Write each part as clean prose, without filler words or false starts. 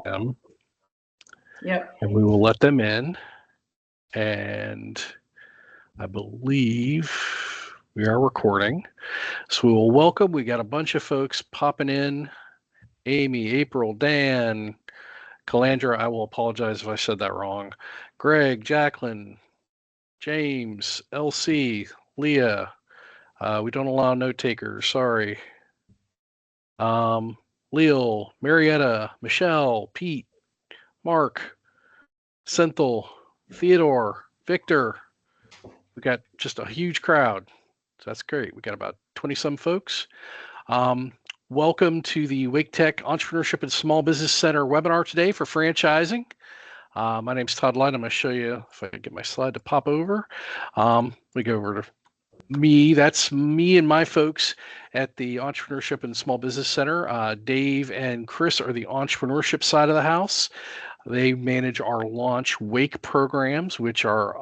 them. Yep. And we will let them in. And I believe we are recording. So we will welcome. We got a bunch of folks popping in. Amy, April, Dan, Calandra. I will apologize if I said that wrong. Greg, Jacqueline, James, LC, Leah. We don't allow note takers. Sorry. Leal, Marietta, Michelle, Pete, Mark, Senthil, Theodore, Victor. We got just a huge crowd. So that's great. We got about 20 some folks. Welcome to the Wake Tech Entrepreneurship and Small Business Center webinar today for franchising. My name is Todd Light. I'm going to show you if I can get my slide to pop over. We go over to me. That's me and my folks at the Entrepreneurship and Small Business Center. Dave and Chris are the entrepreneurship side of the house. They manage our launch wake programs, which are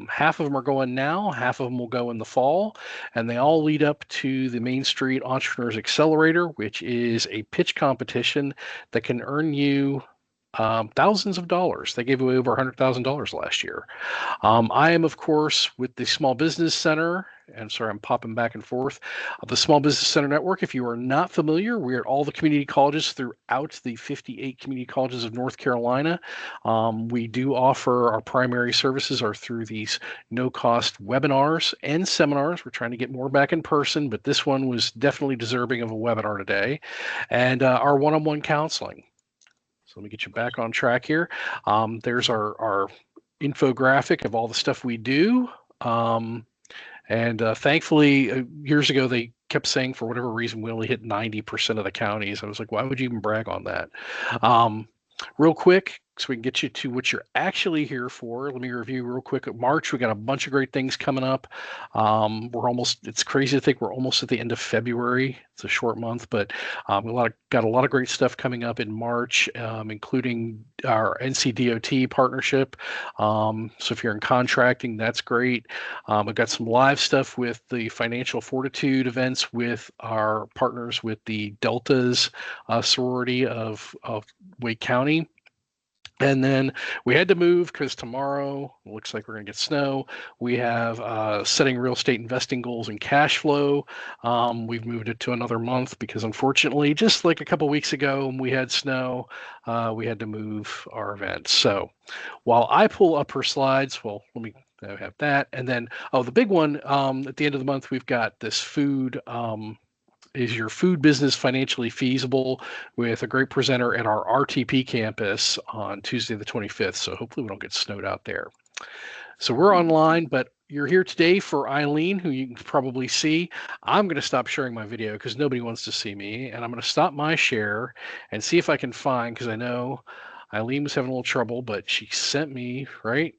half of them are going now, half of them will go in the fall, and they all lead up to the Main Street Entrepreneurs Accelerator, which is a pitch competition that can earn you thousands of dollars. They gave away over $100,000 last year. I am, of course, with the Small Business Center. And sorry, I'm popping back and forth. The Small Business Center Network, if you are not familiar, we're at all the community colleges throughout the 58 community colleges of North Carolina. We do offer our primary services are through these no-cost webinars and seminars. We're trying to get more back in person, but this one was definitely deserving of a webinar today. And our one-on-one counseling. So let me get you back on track here. There's our infographic of all the stuff we do. And thankfully, years ago, they kept saying for whatever reason, we only hit 90% of the counties. I was like, why would you even brag on that? Real quick, so we can get you to what you're actually here for. Let me review real quick. At March, we got a bunch of great things coming up. It's crazy to think we're almost at the end of February. It's a short month, but got a lot of great stuff coming up in March, including our NCDOT partnership. So if you're in contracting, that's great. I've got some live stuff with the Financial Fortitude events with our partners with the Deltas sorority of Wake County. And then we had to move because tomorrow looks like we're going to get snow. We have setting real estate investing goals and cash flow. We've moved it to another month because unfortunately, just like a couple weeks ago when we had snow, we had to move our event. So while I pull up her slides, well, let me have that. And then, the big one, at the end of the month, we've got this food. Is your food business financially feasible with a great presenter at our RTP campus on Tuesday the 25th. So hopefully we don't get snowed out there. So we're online, but you're here today for Eileen, who you can probably see. I'm going to stop sharing my video because nobody wants to see me. And I'm going to stop my share and see if I can find, because I know Eileen was having a little trouble, but she sent me, right?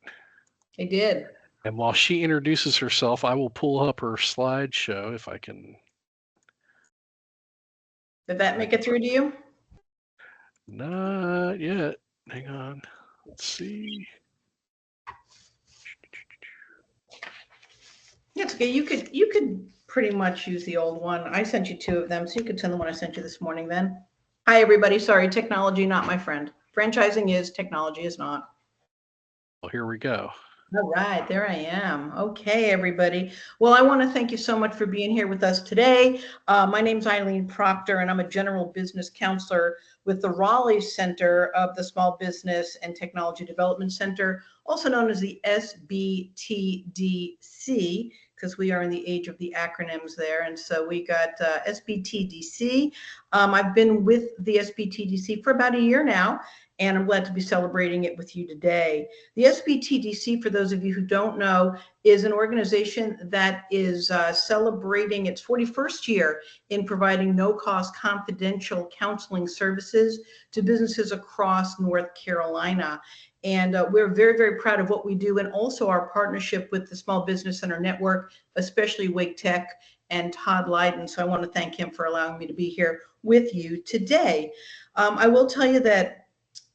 I did. And while she introduces herself, I will pull up her slideshow if I can. Did that make it through to you? Not yet. Hang on. Let's see. That's okay. You could pretty much use the old one. I sent you two of them, so you could send the one I sent you this morning then. Hi, everybody. Sorry, technology not my friend. Franchising is, technology is not. Well, here we go. All right, there I am. Okay, everybody. Well, I want to thank you so much for being here with us today. My name's Eileen Proctor, and I'm a general business counselor with the Raleigh Center of the Small Business and Technology Development Center, also known as the SBTDC, because we are in the age of the acronyms there. And so we got SBTDC. I've been with the SBTDC for about a year now, and I'm glad to be celebrating it with you today. The SBTDC, for those of you who don't know, is an organization that is celebrating its 41st year in providing no-cost confidential counseling services to businesses across North Carolina. And we're very, very proud of what we do, and also our partnership with the Small Business Center Network, especially Wake Tech and Todd Lydon. So I want to thank him for allowing me to be here with you today. I will tell you that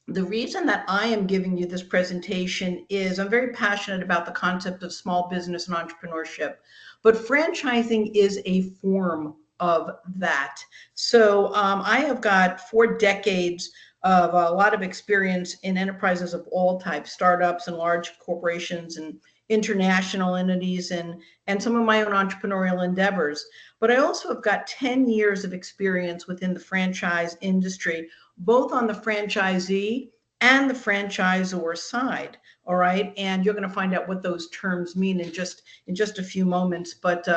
the reason that I am giving you this presentation is I'm very passionate about the concept of small business and entrepreneurship, but franchising is a form of that. So I have got 4 decades of a lot of experience in enterprises of all types, startups and large corporations and international entities, and some of my own entrepreneurial endeavors. But I also have got 10 years of experience within the franchise industry, both on the franchisee and the franchisor side. All right. And you're going to find out what those terms mean in just a few moments. But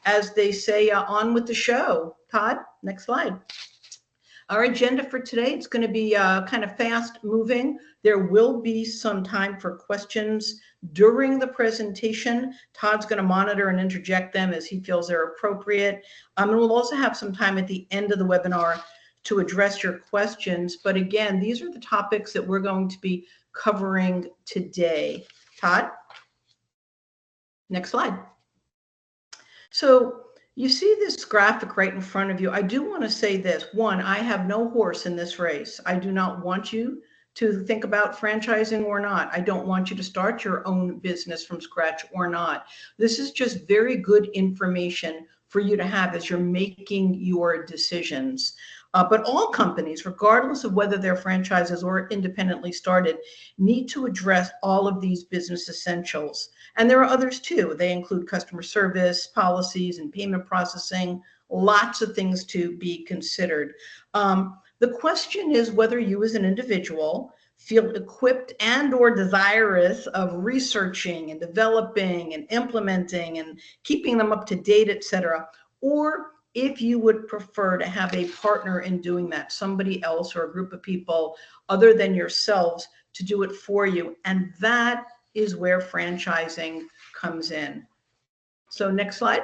as they say, on with the show. Todd, next slide. Our agenda for today, it's going to be kind of fast moving. There will be some time for questions during the presentation. Todd's going to monitor and interject them as he feels they're appropriate. And we'll also have some time at the end of the webinar to address your questions. But again, these are the topics that we're going to be covering today. Todd, next slide. So you see this graphic right in front of you. I do want to say this. One, I have no horse in this race. I do not want you to think about franchising or not. I don't want you to start your own business from scratch or not. This is just very good information for you to have as you're making your decisions. But all companies, regardless of whether they're franchises or independently started, need to address all of these business essentials. And there are others too. They include customer service, policies, and payment processing, lots of things to be considered. The question is whether you as an individual feel equipped and or desirous of researching and developing and implementing and keeping them up to date, et cetera, or if you would prefer to have a partner in doing that, somebody else or a group of people other than yourselves to do it for you. And that is where franchising comes in. So next slide.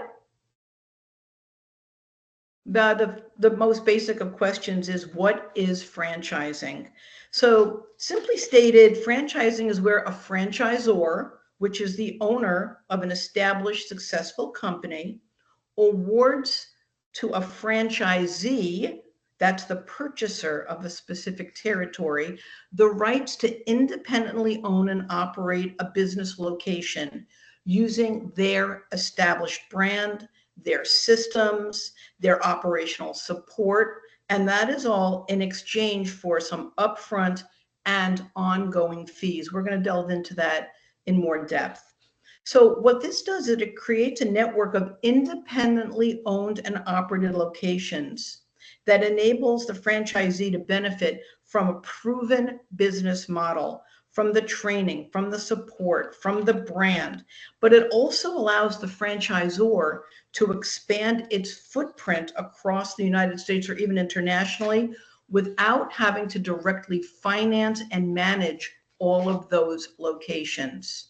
The most basic of questions is, what is franchising? So simply stated, franchising is where a franchisor, which is the owner of an established successful company, awards to a franchisee, that's the purchaser of a specific territory, the rights to independently own and operate a business location using their established brand, their systems, their operational support, and that is all in exchange for some upfront and ongoing fees. We're going to delve into that in more depth. So what this does is it creates a network of independently owned and operated locations that enables the franchisee to benefit from a proven business model, from the training, from the support, from the brand. But it also allows the franchisor to expand its footprint across the United States or even internationally without having to directly finance and manage all of those locations.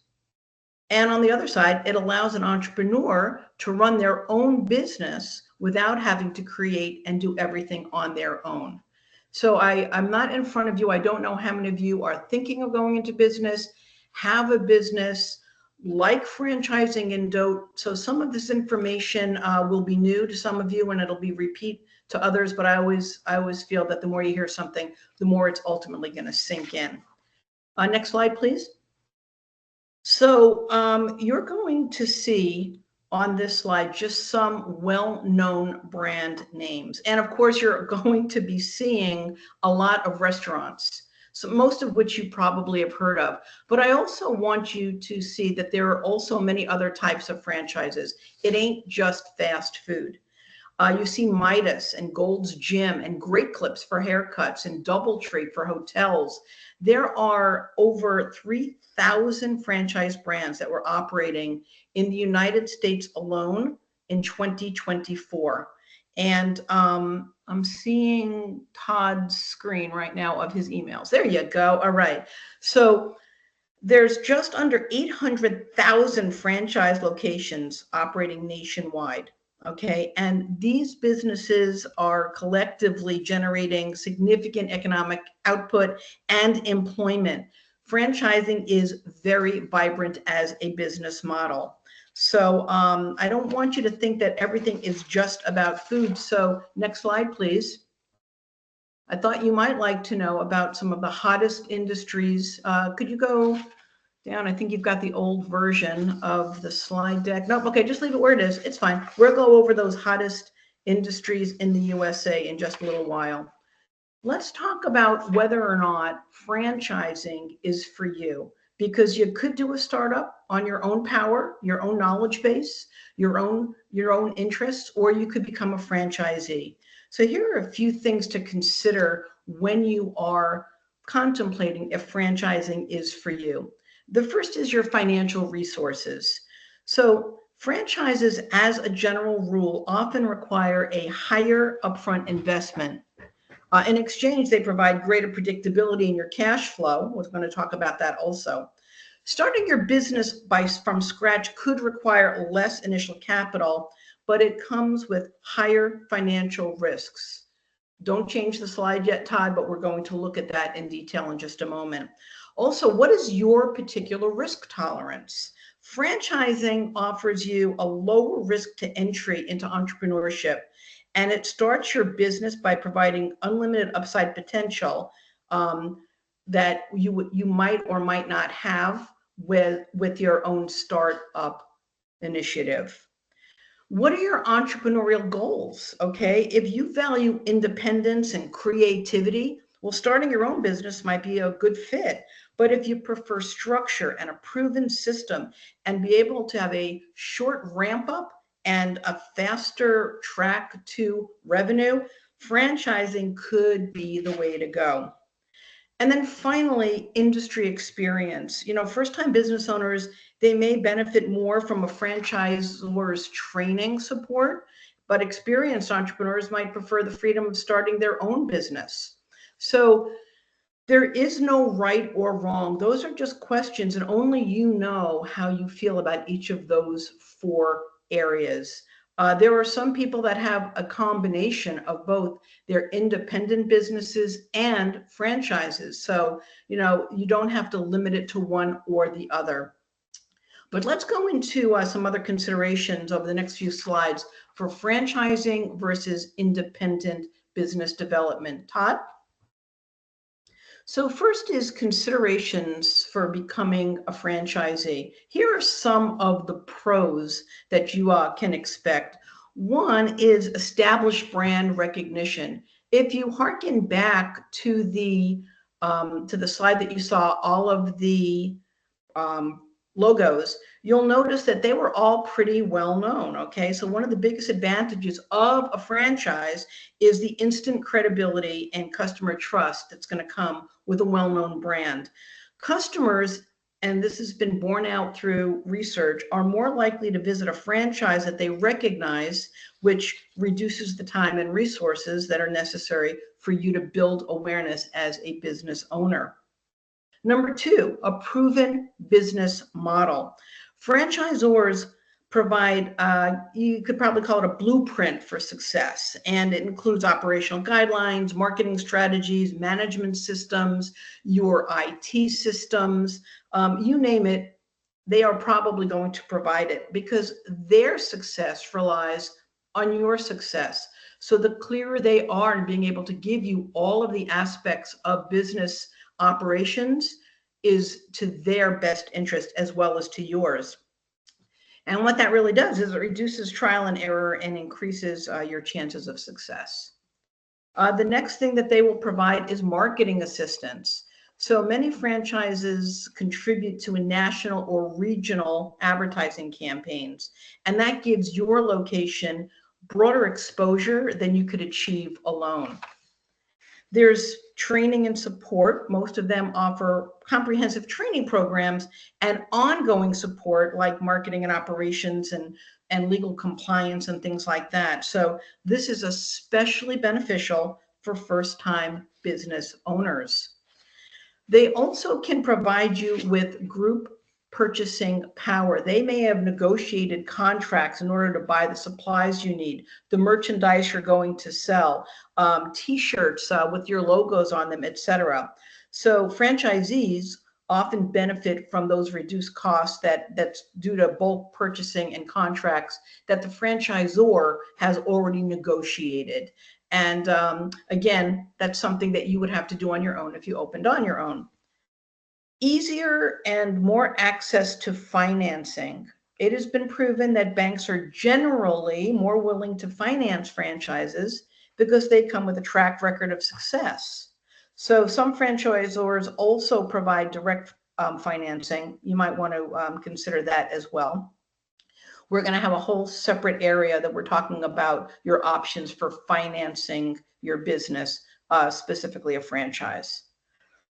And on the other side, it allows an entrepreneur to run their own business without having to create and do everything on their own. So I'm not in front of you. I don't know how many of you are thinking of going into business, have a business, like franchising and DOTE. So some of this information will be new to some of you and it'll be repeat to others. But I always feel that the more you hear something, the more it's ultimately going to sink in. Next slide, please. So you're going to see on this slide just some well-known brand names. And of course, you're going to be seeing a lot of restaurants, so most of which you probably have heard of. But I also want you to see that there are also many other types of franchises. It ain't just fast food. You see Midas and Gold's Gym and Great Clips for haircuts and Doubletree for hotels. There are over 3,000 franchise brands that were operating in the United States alone in 2024. And I'm seeing Todd's screen right now of his emails. There you go. All right. So there's just under 800,000 franchise locations operating nationwide. Okay, and these businesses are collectively generating significant economic output and employment. Franchising is very vibrant as a business model. So I don't want you to think that everything is just about food. So next slide, please. I thought you might like to know about some of the hottest industries. Could you go down? I think you've got the old version of the slide deck. Nope, okay, just leave it where it is. It's fine. We'll go over those hottest industries in the USA in just a little while. Let's talk about whether or not franchising is for you, because you could do a startup on your own power, your own knowledge base, your own interests, or you could become a franchisee. So here are a few things to consider when you are contemplating if franchising is for you. The first is your financial resources. So franchises, as a general rule, often require a higher upfront investment. In exchange, they provide greater predictability in your cash flow. We're going to talk about that also. Starting your business from scratch could require less initial capital, but it comes with higher financial risks. Don't change the slide yet, Todd, but we're going to look at that in detail in just a moment. Also, what is your particular risk tolerance? Franchising offers you a lower risk to entry into entrepreneurship, and it starts your business by providing unlimited upside potential that you might or might not have with your own startup initiative. What are your entrepreneurial goals? Okay, if you value independence and creativity, well, starting your own business might be a good fit. But if you prefer structure and a proven system and be able to have a short ramp up and a faster track to revenue, franchising could be the way to go. And then finally, industry experience. First-time business owners, they may benefit more from a franchisor's training support, but experienced entrepreneurs might prefer the freedom of starting their own business. So there is no right or wrong. Those are just questions, and only you know how you feel about each of those four areas. There are some people that have a combination of both their independent businesses and franchises. So, you don't have to limit it to one or the other. But let's go into some other considerations over the next few slides for franchising versus independent business development. Todd? So first is considerations for becoming a franchisee. Here are some of the pros that you can expect. One is established brand recognition. If you harken back to the slide that you saw, all of the logos, you'll notice that they were all pretty well known. Okay, so one of the biggest advantages of a franchise is the instant credibility and customer trust that's going to come with a well-known brand. Customers, and this has been borne out through research, are more likely to visit a franchise that they recognize, which reduces the time and resources that are necessary for you to build awareness as a business owner. Number two, a proven business model. Franchisors provide, you could probably call it a blueprint for success, and it includes operational guidelines, marketing strategies, management systems, your IT systems, you name it, they are probably going to provide it because their success relies on your success. So the clearer they are in being able to give you all of the aspects of business operations is to their best interest as well as to yours. And what that really does is it reduces trial and error and increases your chances of success. The next thing that they will provide is marketing assistance. So many franchises contribute to a national or regional advertising campaigns, and that gives your location broader exposure than you could achieve alone. There's training and support. Most of them offer comprehensive training programs and ongoing support like marketing and operations and legal compliance and things like that. So this is especially beneficial for first-time business owners. They also can provide you with group purchasing power. They may have negotiated contracts in order to buy the supplies you need, the merchandise you're going to sell, t-shirts with your logos on them, etc. So franchisees often benefit from those reduced costs that's due to bulk purchasing and contracts that the franchisor has already negotiated. And again, that's something that you would have to do on your own if you opened on your own. Easier and more access to financing. It has been proven that banks are generally more willing to finance franchises because they come with a track record of success. So some franchisors also provide direct financing. You might want to consider that as well. We're going to have a whole separate area that we're talking about your options for financing your business, specifically a franchise.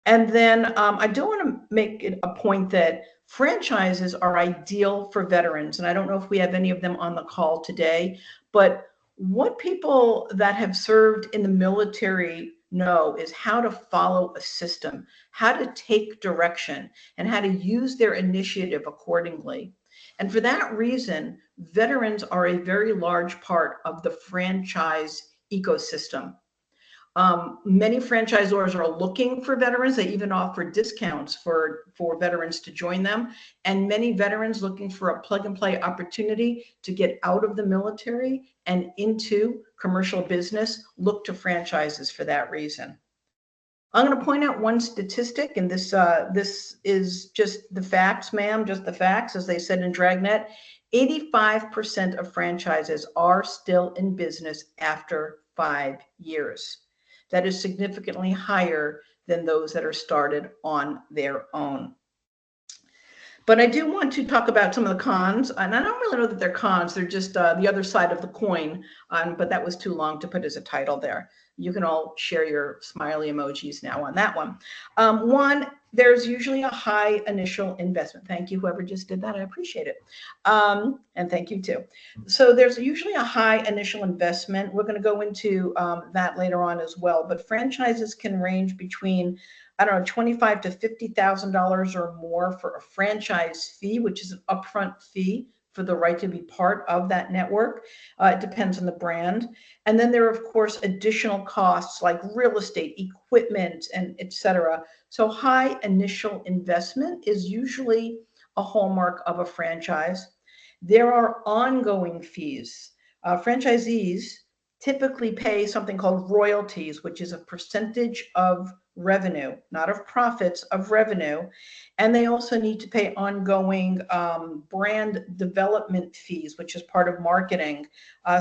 And then I do want to make it a point that franchises are ideal for veterans. And I don't know if we have any of them on the call today, but what people that have served in the military know is how to follow a system, how to take direction, and how to use their initiative accordingly. And for that reason, veterans are a very large part of the franchise ecosystem. Many franchisors are looking for veterans. They even offer discounts for veterans to join them. And many veterans looking for a plug and play opportunity to get out of the military and into commercial business look to franchises for that reason. I'm going to point out one statistic, and this is just the facts, ma'am, just the facts, as they said in Dragnet. 85% of franchises are still in business after 5 years. That is significantly higher than those that are started on their own. But I do want to talk about some of the cons, and I don't really know that they're cons, they're just the other side of the coin, but that was too long to put as a title there. You can all share your smiley emojis now on that one. One, there's usually a high initial investment. Thank you, whoever just did that, I appreciate it. And thank you too. So there's usually a high initial investment. We're gonna go into that later on as well, but franchises can range between, I don't know, $25,000 to $50,000 or more for a franchise fee, which is an upfront fee for the right to be part of that network. It depends on the brand. And then there are, of course, additional costs like real estate, equipment, and et cetera. So high initial investment is usually a hallmark of a franchise. There are ongoing fees. Franchisees typically pay something called royalties, which is a percentage of revenue, not of profits, of revenue. And they also need to pay ongoing brand development fees, which is part of marketing.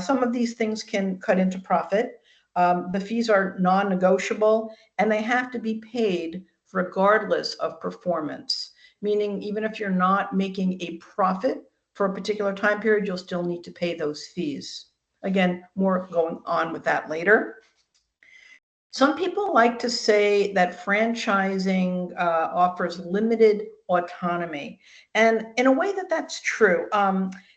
Some of these things can cut into profit. The fees are non-negotiable, and they have to be paid regardless of performance, meaning even if you're not making a profit for a particular time period, you'll still need to pay those fees. Again, more going on with that later. Some people like to say that franchising offers limited autonomy. And in a way that's true.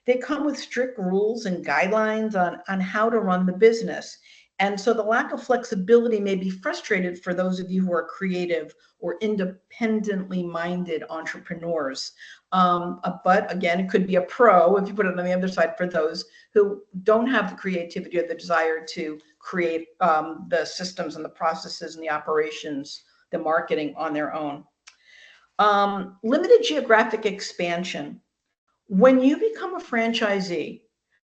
They come with strict rules and guidelines on how to run the business. And so the lack of flexibility may be frustrated for those of you who are creative or independently minded entrepreneurs. But again, it could be a pro if you put it on the other side for those who don't have the creativity or the desire to create the systems and the processes and the operations, the marketing on their own. Limited geographic expansion. When you become a franchisee,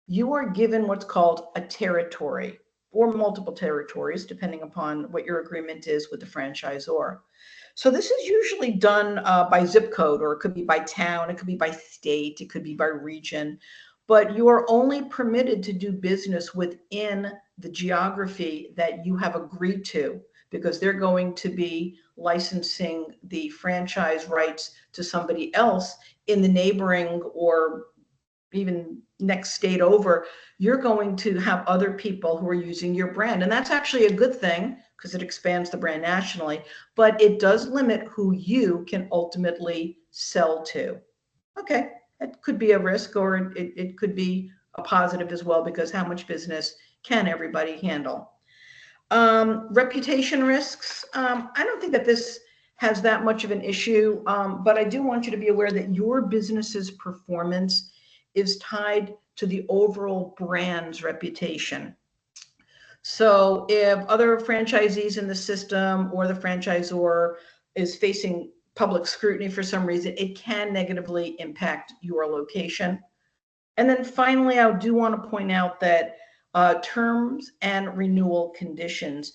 you are given what's called a territory or multiple territories, depending upon what your agreement is with the franchisor. So this is usually done by zip code, or it could be by town, it could be by state, it could be by region, but you are only permitted to do business within the geography that you have agreed to, because they're going to be licensing the franchise rights to somebody else in the neighboring or even next state over. You're going to have other people who are using your brand. And that's actually a good thing because it expands the brand nationally, but it does limit who you can ultimately sell to. Okay, it could be a risk, or it could be a positive as well, because how much business can everybody handle? Reputation risks. I don't think that this has that much of an issue, but I do want you to be aware that your business's performance is tied to the overall brand's reputation. So if other franchisees in the system or the franchisor is facing public scrutiny for some reason, it can negatively impact your location. And then finally, I do want to point out that terms and renewal conditions.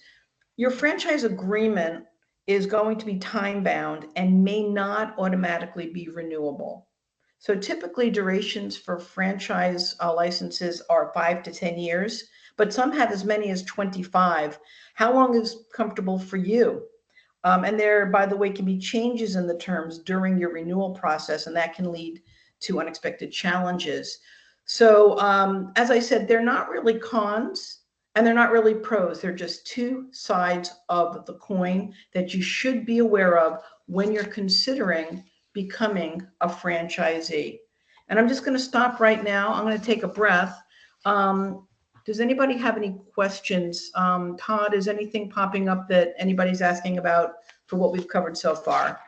Your franchise agreement is going to be time bound and may not automatically be renewable. So typically durations for franchise licenses are 5 to 10 years, but some have as many as 25. How long is comfortable for you? And there, by the way, can be changes in the terms during your renewal process, and that can lead to unexpected challenges. So, as I said, they're not really cons and they're not really pros. They're just two sides of the coin that you should be aware of when you're considering becoming a franchisee. And I'm just going to stop right now. I'm going to take a breath. Does anybody have any questions? Todd, is anything popping up that anybody's asking about for what we've covered so far?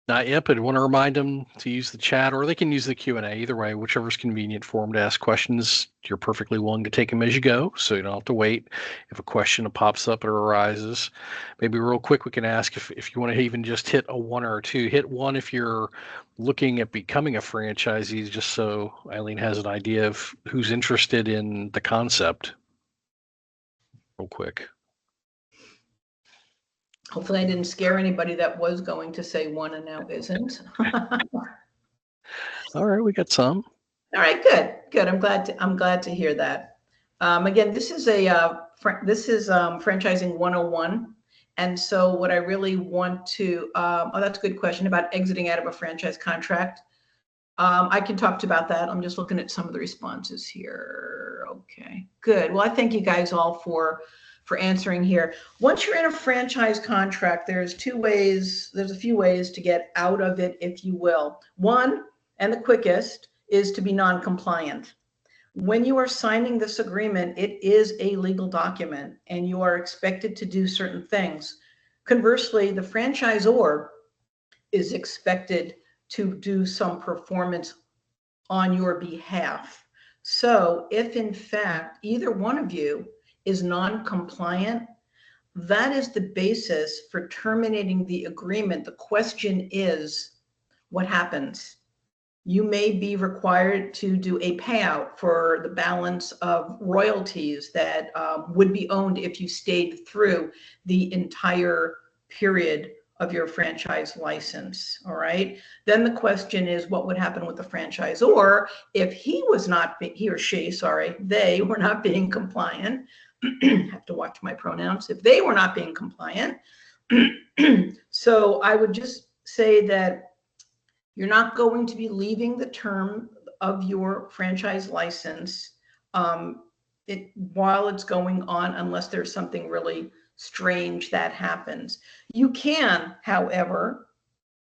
Not yet, but I want to remind them to use the chat, or they can use the Q&A. Either way, whichever's convenient for them to ask questions. You're perfectly willing to take them as you go, so you don't have to wait. If a question pops up or arises, maybe real quick we can ask if you want to even just hit a one or a two. Hit one if you're looking at becoming a franchisee, just so Eileen has an idea of who's interested in the concept. Real quick. Hopefully I didn't scare anybody that was going to say one and now isn't. All right, we got some. All right, good. I'm glad to hear that. Again, this is franchising 101. And so what I really want to, that's a good question about exiting out of a franchise contract. I can talk about that. I'm just looking at some of the responses here. Okay, good. Well, I thank you guys all for answering here. Once you're in a franchise contract, there's a few ways to get out of it, if you will. One, and the quickest, is to be non-compliant. When you are signing this agreement, it is a legal document and you are expected to do certain things. Conversely, the franchisor is expected to do some performance on your behalf. So if in fact either one of you is non-compliant, that is the basis for terminating the agreement. The question is, what happens? You may be required to do a payout for the balance of royalties that would be owned if you stayed through the entire period of your franchise license. All right. Then the question is, what would happen with the franchisor if he or she, they were not being compliant? Have to watch my pronouns. If they were not being compliant. So I would just say that you're not going to be leaving the term of your franchise license while it's going on, unless there's something really strange that happens. You can, however,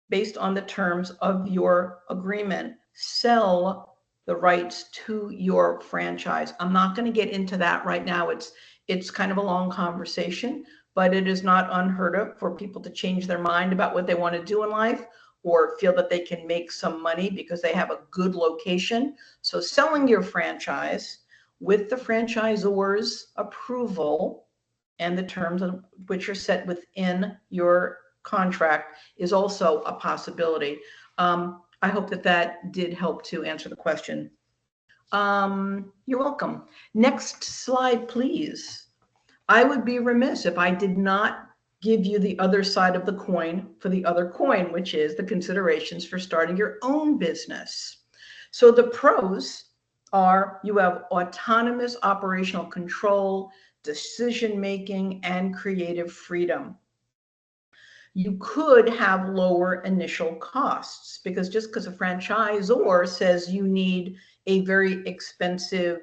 based on the terms of your agreement, sell the rights to your franchise. I'm not going to get into that right now. It's kind of a long conversation, but it is not unheard of for people to change their mind about what they want to do in life, or feel that they can make some money because they have a good location. So selling your franchise with the franchisor's approval and the terms of which are set within your contract is also a possibility. I hope that did help to answer the question. You're welcome. Next slide, please. I would be remiss if I did not give you the other side of the coin for the other coin, which is the considerations for starting your own business. So the pros are you have autonomous operational control, decision-making, and creative freedom. You could have lower initial costs because just because a franchisor says you need a very expensive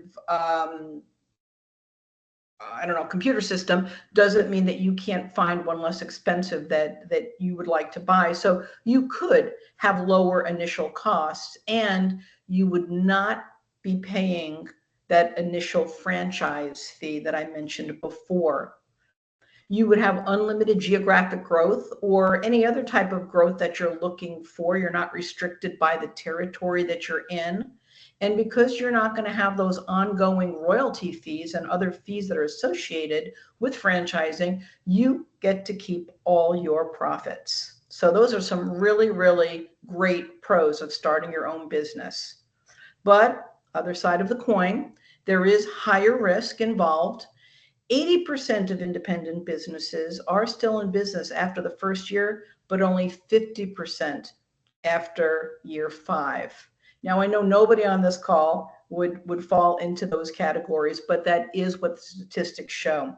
computer system doesn't mean that you can't find one less expensive that you would like to buy. So you could have lower initial costs and you would not be paying that initial franchise fee that I mentioned before. You would have unlimited geographic growth or any other type of growth that you're looking for. You're not restricted by the territory that you're in. And because you're not going to have those ongoing royalty fees and other fees that are associated with franchising, you get to keep all your profits. So those are some really, really great pros of starting your own business. But other side of the coin, there is higher risk involved. 80% of independent businesses are still in business after the first year, but only 50% after year 5. Now, I know nobody on this call would fall into those categories, but that is what the statistics show.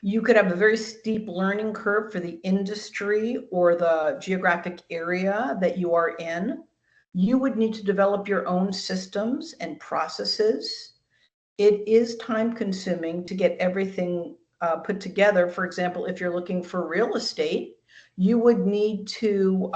You could have a very steep learning curve for the industry or the geographic area that you are in. You would need to develop your own systems and processes. It is time consuming to get everything put together. For example, if you're looking for real estate, you would need to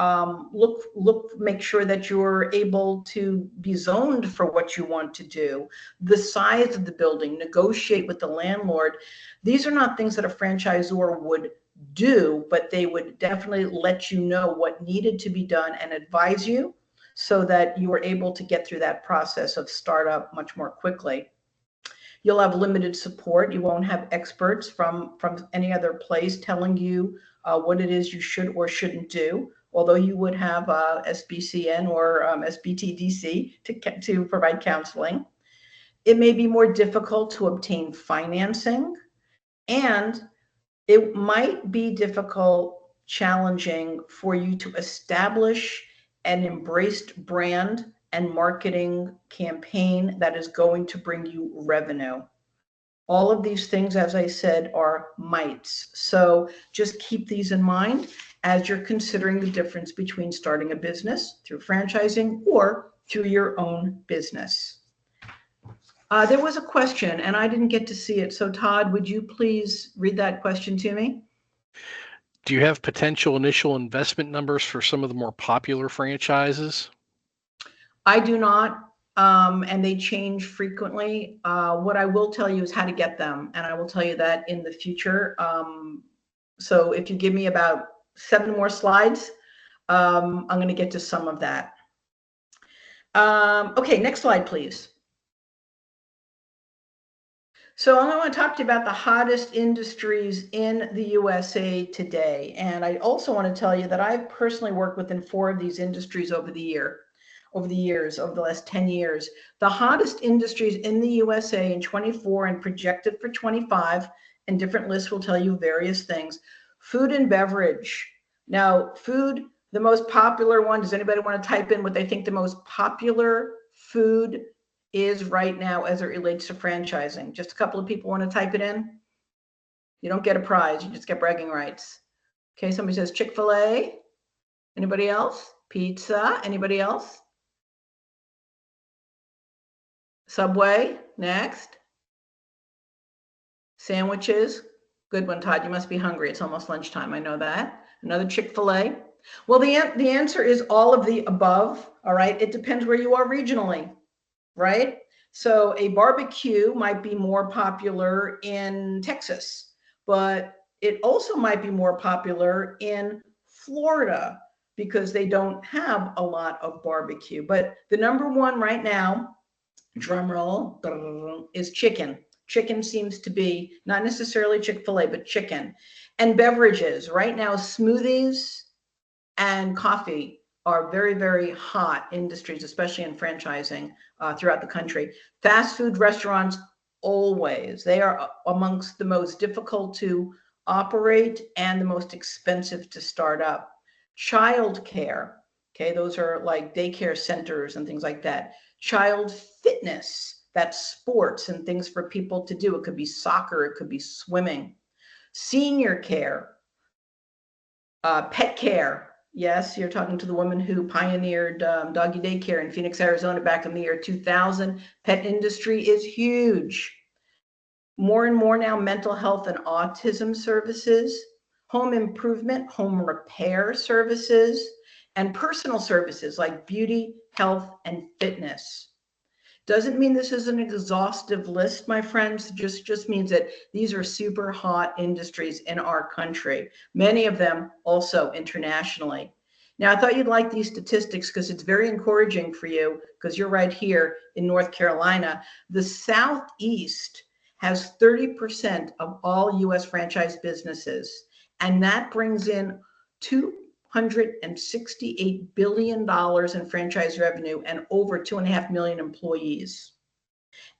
make sure that you're able to be zoned for what you want to do, the size of the building, negotiate with the landlord. These are not things that a franchisor would do, but they would definitely let you know what needed to be done and advise you so that you were able to get through that process of startup much more quickly. You'll have limited support. You won't have experts from any other place telling you what it is you should or shouldn't do, although you would have SBCN or SBTDC to provide counseling. It may be more difficult to obtain financing, and it might be difficult, challenging for you to establish an embraced brand and marketing campaign that is going to bring you revenue. All of these things, as I said, are mights. So just keep these in mind as you're considering the difference between starting a business through franchising or through your own business. There was a question and I didn't get to see it. So Todd, would you please read that question to me? Do you have potential initial investment numbers for some of the more popular franchises? I do not, and they change frequently. What I will tell you is how to get them, and I will tell you that in the future. So if you give me about 7 more slides, I'm going to get to some of that. Okay, next slide, please. So I want to talk to you about the hottest industries in the USA today. And I also want to tell you that I've personally worked within 4 of these industries over the years, over the last 10 years. The hottest industries in the USA in 24 and projected for 25, and different lists will tell you various things. Food and beverage. Now, food, the most popular one, does anybody want to type in what they think the most popular food is right now as it relates to franchising? Just a couple of people want to type it in. You don't get a prize, you just get bragging rights. Okay, somebody says Chick-fil-A. Anybody else? Pizza. Anybody else? Subway. Next. Sandwiches. Good one, Todd. You must be hungry. It's almost lunchtime. I know that. Another Chick-fil-A. Well, the answer is all of the above. All right. It depends where you are regionally. Right? So a barbecue might be more popular in Texas, but it also might be more popular in Florida because they don't have a lot of barbecue. But the number one right now, drum roll, is chicken. Chicken seems to be not necessarily Chick-fil-A, but chicken. And beverages. Right now, smoothies and coffee are very, very hot industries, especially in franchising throughout the country. Fast food restaurants, always. They are amongst the most difficult to operate and the most expensive to start up. Child care, okay, those are like daycare centers and things like that. Child fitness, that's sports and things for people to do. It could be soccer, it could be swimming. Senior care, pet care. Yes, you're talking to the woman who pioneered doggy daycare in Phoenix, Arizona back in the year 2000. Pet industry is huge. More and more now, mental health and autism services, home improvement, home repair services, and personal services like beauty, health, and fitness. Doesn't mean this is an exhaustive list, my friends. Just means that these are super hot industries in our country, many of them also internationally. Now, I thought you'd like these statistics because it's very encouraging for you because you're right here in North Carolina. The Southeast has 30% of all U.S. franchise businesses, and that brings in $268 billion in franchise revenue and over 2.5 million employees.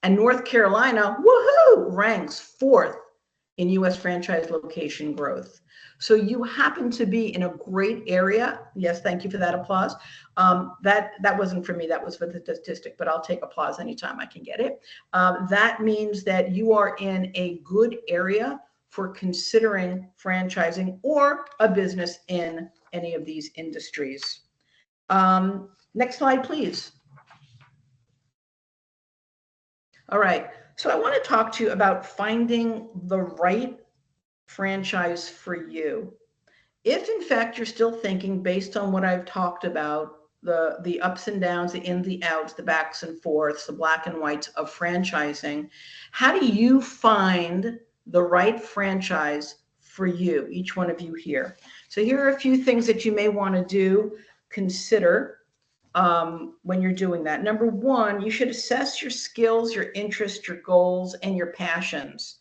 And North Carolina, woohoo, ranks 4th in U.S. franchise location growth. So you happen to be in a great area. Yes, thank you for that applause. That wasn't for me, that was for the statistic, but I'll take applause anytime I can get it. That means that you are in a good area for considering franchising or a business in any of these industries. Next slide, please. All right, so I want to talk to you about finding the right franchise for you. If in fact you're still thinking based on what I've talked about, the ups and downs, the ins, the outs, the backs and forths, the black and whites of franchising, how do you find the right franchise for you, each one of you here? So here are a few things that you may want to consider when you're doing that. Number one, you should assess your skills, your interests, your goals, and your passions.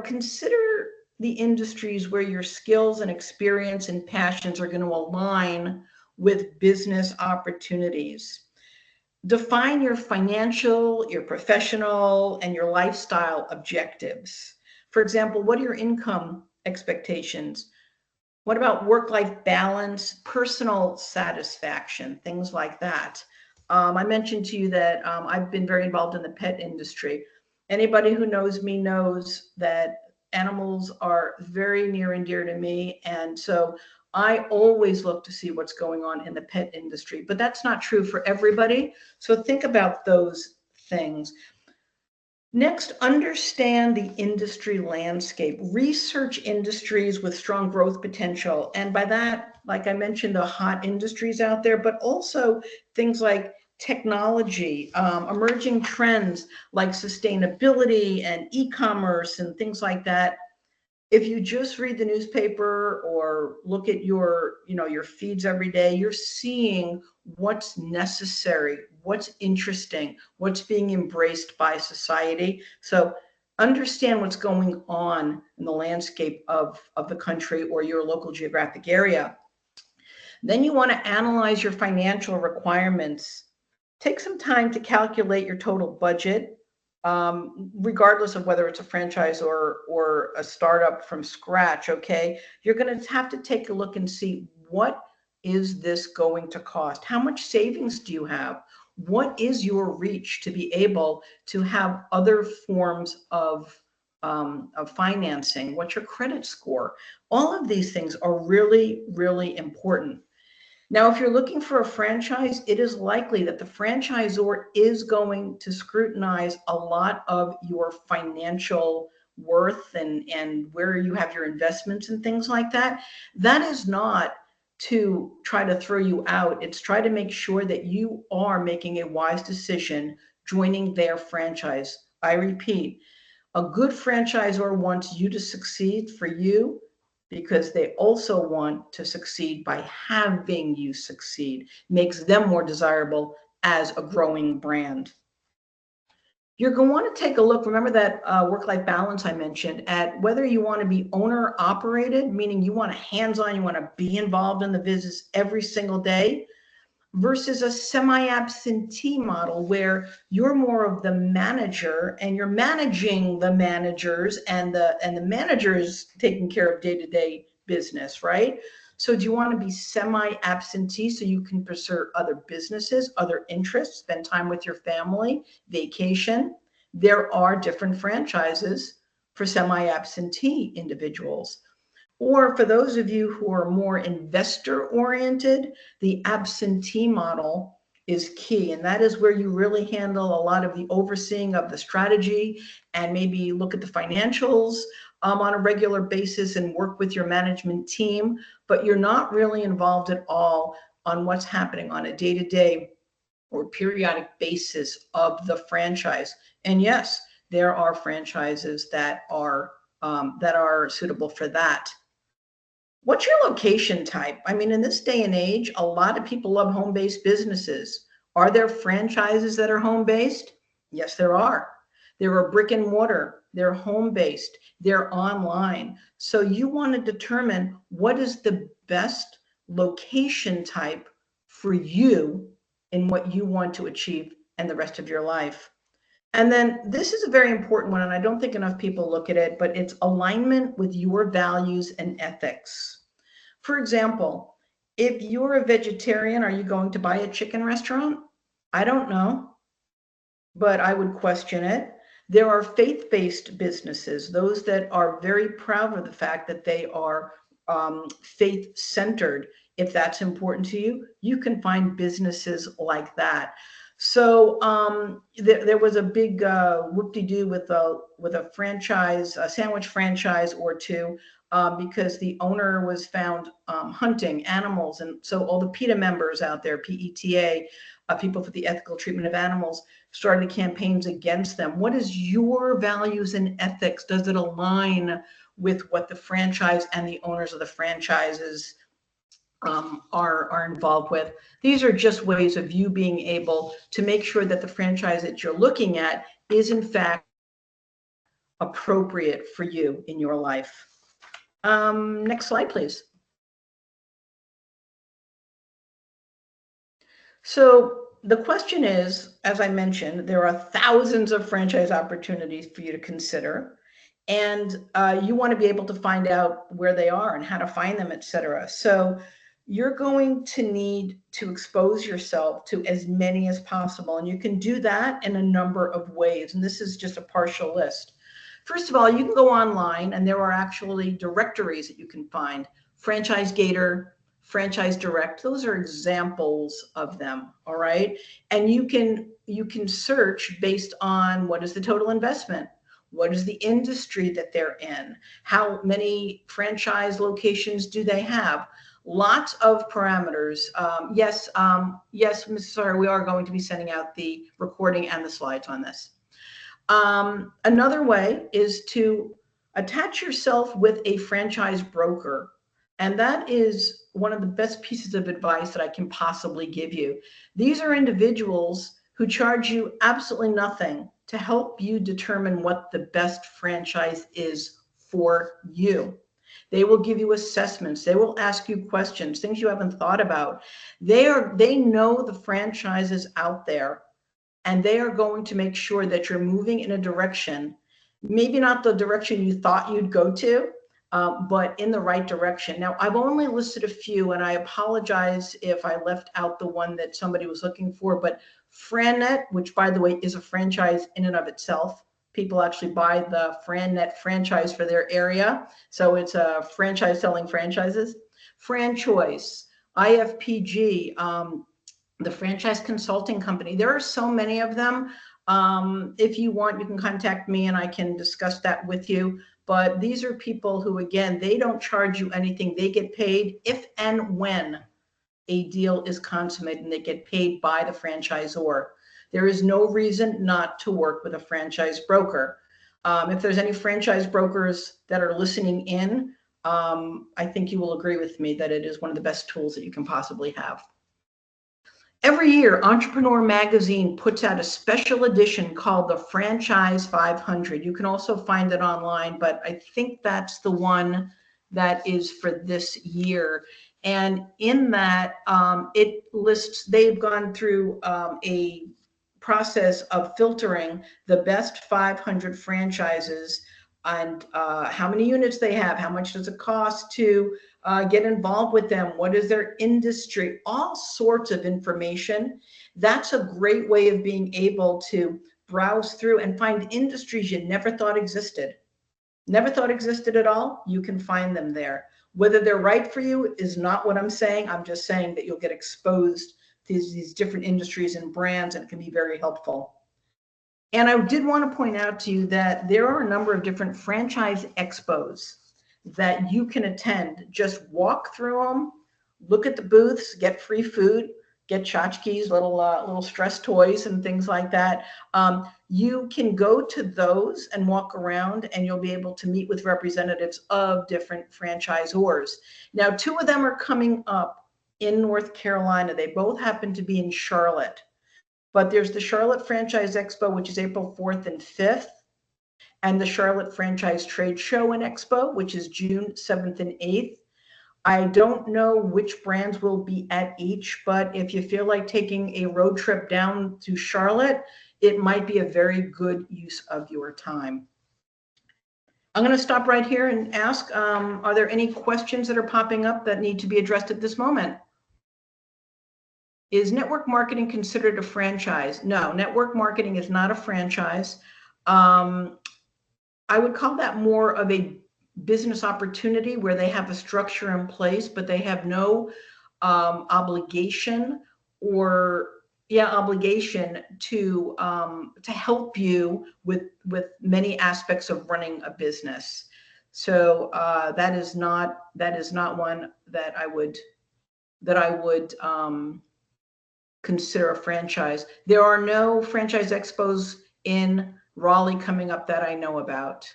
Consider the industries where your skills and experience and passions are going to align with business opportunities. Define your financial, your professional, and your lifestyle objectives. For example, what are your income expectations? What about work-life balance, personal satisfaction, things like that? I mentioned to you that I've been very involved in the pet industry. Anybody who knows me knows that animals are very near and dear to me. And so I always look to see what's going on in the pet industry, but that's not true for everybody. So think about those things. Next, understand the industry landscape. Research industries with strong growth potential. And by that, like I mentioned, the hot industries out there, but also things like technology, emerging trends like sustainability and e-commerce and things like that. If you just read the newspaper or look at your feeds every day, you're seeing what's necessary, what's interesting, what's being embraced by society. So understand what's going on in the landscape of the country or your local geographic area. Then you want to analyze your financial requirements. Take some time to calculate your total budget, regardless of whether it's a franchise or a startup from scratch, okay? You're going to have to take a look and see, what is this going to cost? How much savings do you have? What is your reach to be able to have other forms of financing? What's your credit score? All of these things are really, really important. Now, if you're looking for a franchise, it is likely that the franchisor is going to scrutinize a lot of your financial worth and where you have your investments and things like that. That is not to try to throw you out. It's try to make sure that you are making a wise decision joining their franchise. I repeat, a good franchisor wants you to succeed for you, because they also want to succeed by having you succeed. Makes them more desirable as a growing brand. You're going to want to take a look, remember that work-life balance I mentioned, at whether you want to be owner-operated, meaning you want a hands-on, you want to be involved in the business every single day, versus a semi-absentee model where you're more of the manager and you're managing the managers and the managers taking care of day-to-day business, right? So do you want to be semi-absentee so you can pursue other businesses, other interests, spend time with your family, vacation? There are different franchises for semi-absentee individuals. Or for those of you who are more investor oriented, the absentee model is key. And that is where you really handle a lot of the overseeing of the strategy and maybe look at the financials on a regular basis and work with your management team, but you're not really involved at all on what's happening on a day-to-day or periodic basis of the franchise. And yes, there are franchises that are suitable for that. What's your location type? I mean, in this day and age, a lot of people love home-based businesses. Are there franchises that are home-based? Yes, there are. There are brick and mortar. They're home-based. They're online. So you want to determine what is the best location type for you in what you want to achieve and the rest of your life. And then this is a very important one, and I don't think enough people look at it, but it's alignment with your values and ethics. For example, if you're a vegetarian, are you going to buy a chicken restaurant? I don't know, but I would question it. There are faith-based businesses, those that are very proud of the fact that they are faith-centered. If that's important to you, you can find businesses like that. So there was a big whoop-de-doo with a franchise, a sandwich franchise or two, because the owner was found hunting animals, and so all the PETA members out there, PETA, People for the Ethical Treatment of Animals, started campaigns against them. What is your values and ethics? Does it align with what the franchise and the owners of the franchises are involved with? These are just ways of you being able to make sure that the franchise that you're looking at is in fact appropriate for you in your life. Next slide, please. So the question is, as I mentioned, there are thousands of franchise opportunities for you to consider, and you want to be able to find out where they are and how to find them, etc. So you're going to need to expose yourself to as many as possible, and you can do that in a number of ways, and this is just a partial list. First of all, you can go online, and there are actually directories that you can find. FranchiseGator, Franchise Direct, those are examples of them, all right? And you can search based on what is the total investment, what is the industry that they're in, how many franchise locations do they have, lots of parameters. Yes, Mrs. Sawyer, we are going to be sending out the recording and the slides on this. Another way is to attach yourself with a franchise broker. And that is one of the best pieces of advice that I can possibly give you. These are individuals who charge you absolutely nothing to help you determine what the best franchise is for you. They will give you assessments. They will ask you questions, things you haven't thought about. They know the franchises out there, and they are going to make sure that you're moving in a direction, maybe not the direction you thought you'd go to, but in the right direction. Now, I've only listed a few, and I apologize if I left out the one that somebody was looking for, but FranNet, which by the way is a franchise in and of itself. People actually buy the FranNet franchise for their area. So it's a franchise selling franchises. FranChoice, IFPG, the Franchise Consulting Company. There are so many of them. If you want, you can contact me and I can discuss that with you. But these are people who, again, they don't charge you anything. They get paid if and when a deal is consummated, and they get paid by the franchisor. There is no reason not to work with a franchise broker. If there's any franchise brokers that are listening in, I think you will agree with me that it is one of the best tools that you can possibly have. Every year, Entrepreneur Magazine puts out a special edition called the Franchise 500. You can also find it online, but I think that's the one that is for this year. And in that, it lists, they've gone through a process of filtering the best 500 franchises and how many units they have, how much does it cost to get involved with them, what is their industry, all sorts of information. That's a great way of being able to browse through and find industries you never thought existed. Never thought existed at all, you can find them there. Whether they're right for you is not what I'm saying. I'm just saying that you'll get exposed to these different industries and brands, and it can be very helpful. And I did want to point out to you that there are a number of different franchise expos that you can attend. Just walk through them, look at the booths, get free food, get tchotchkes, little stress toys and things like that. You can go to those and walk around, and you'll be able to meet with representatives of different franchisors. Now, two of them are coming up in North Carolina. They both happen to be in Charlotte. But there's the Charlotte Franchise Expo, which is April 4th and 5th, and the Charlotte Franchise Trade Show and Expo, which is June 7th and 8th. I don't know which brands will be at each, but if you feel like taking a road trip down to Charlotte, it might be a very good use of your time. I'm going to stop right here and ask, are there any questions that are popping up that need to be addressed at this moment? Is network marketing considered a franchise? No, network marketing is not a franchise. I would call that more of a business opportunity where they have a structure in place, but they have no obligation to help you with many aspects of running a business. So that is not one that I would consider a franchise. There are no franchise expos in Raleigh coming up that I know about.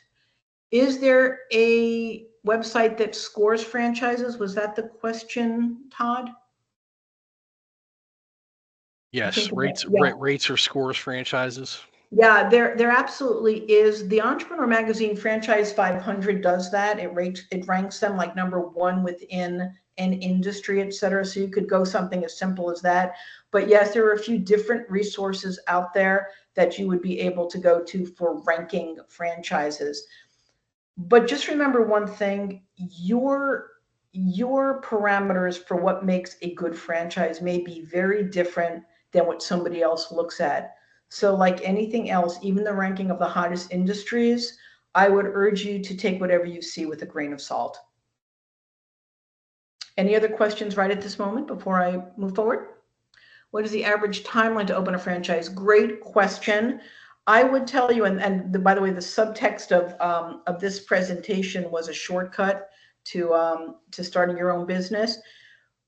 Is there a website that scores franchises? Was that the question, Todd? Yes, rates or scores franchises. Yeah, there absolutely is. The Entrepreneur Magazine Franchise 500 does that. It ranks them like #1 within an industry, et cetera. So you could go something as simple as that. But yes, there are a few different resources out there that you would be able to go to for ranking franchises. But just remember one thing, your parameters for what makes a good franchise may be very different than what somebody else looks at. So like anything else, even the ranking of the hottest industries, I would urge you to take whatever you see with a grain of salt. Any other questions right at this moment before I move forward? What is the average timeline to open a franchise? Great question. I would tell you, and by the way, the subtext of this presentation was a shortcut to starting your own business.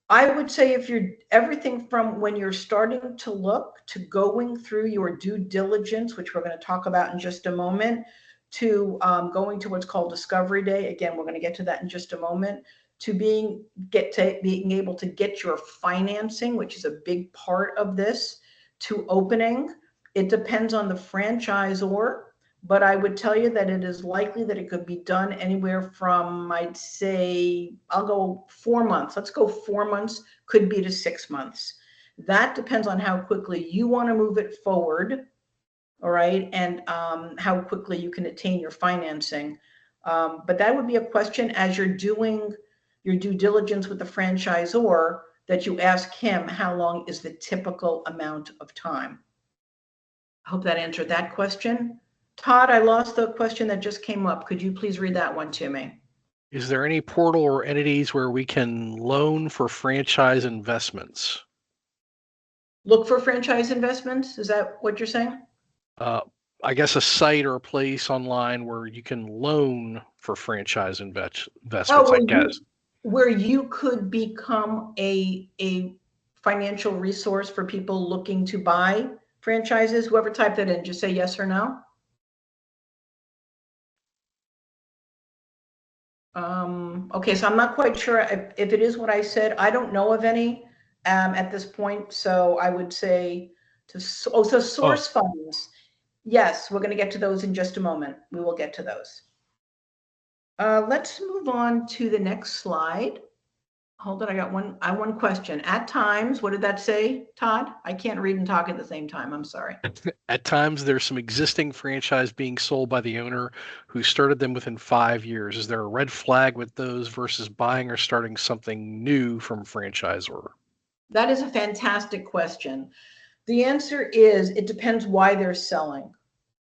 I would say if you're everything from when you're starting to look to going through your due diligence, which we're going to talk about in just a moment, to going to what's called Discovery Day. Again, we're going to get to that in just a moment. To being able to get your financing, which is a big part of this, to opening. It depends on the franchisor, but I would tell you that it is likely that it could be done anywhere from, I'd say, I'll go 4 months. Let's go 4 months, could be to 6 months. That depends on how quickly you want to move it forward, all right, and how quickly you can attain your financing. But that would be a question as you're doing your due diligence with the franchisor, that you ask him how long is the typical amount of time. I hope that answered that question. Todd, I lost the question that just came up. Could you please read that one to me? Is there any portal or entities where we can loan for franchise investments? Look for franchise investments? Is that what you're saying? I guess a site or a place online where you can loan for franchise investments, I guess. Where you could become a financial resource for people looking to buy franchises. Whoever typed that in, just say yes or no. Okay, so I'm not quite sure if it is what I said. I don't know of any at this point. So I would say source funds. Yes, we're going to get to those in just a moment. We will get to those. Let's move on to the next slide. Hold on, I got one question. At times, what did that say, Todd? I can't read and talk at the same time. I'm sorry. At times, there's some existing franchise being sold by the owner who started them within 5 years. Is there a red flag with those versus buying or starting something new from franchisor? That is a fantastic question. The answer is it depends why they're selling.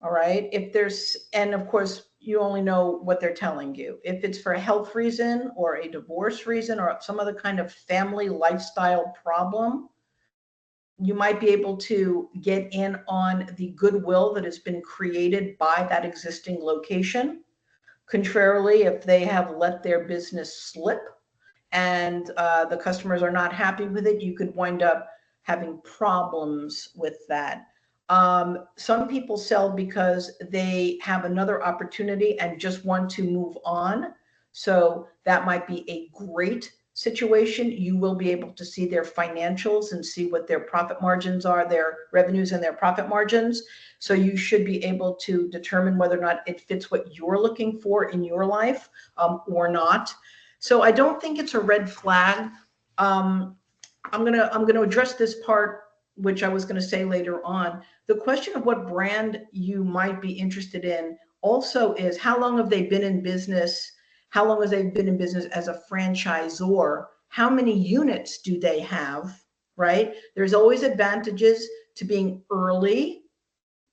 All right. And of course, you only know what they're telling you. If it's for a health reason or a divorce reason or some other kind of family lifestyle problem, you might be able to get in on the goodwill that has been created by that existing location. Contrarily, if they have let their business slip and the customers are not happy with it, you could wind up having problems with that. Some people sell because they have another opportunity and just want to move on. So that might be a great situation. You will be able to see their financials and see what their profit margins are, their revenues and their profit margins. So you should be able to determine whether or not it fits what you're looking for in your life or not. So I don't think it's a red flag. I'm gonna address this part which I was going to say later on, the question of what brand you might be interested in also is how long have they been in business? How long have they been in business as a franchisor? How many units do they have, right? There's always advantages to being early,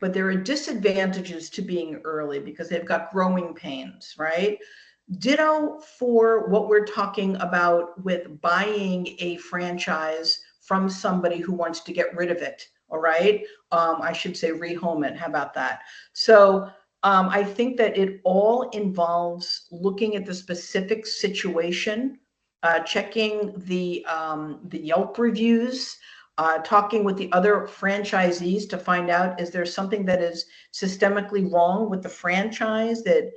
but there are disadvantages to being early because they've got growing pains, right? Ditto for what we're talking about with buying a franchise from somebody who wants to get rid of it. All right. I should say rehome it. How about that? So I think that it all involves looking at the specific situation, checking the Yelp reviews, talking with the other franchisees to find out, is there something that is systemically wrong with the franchise that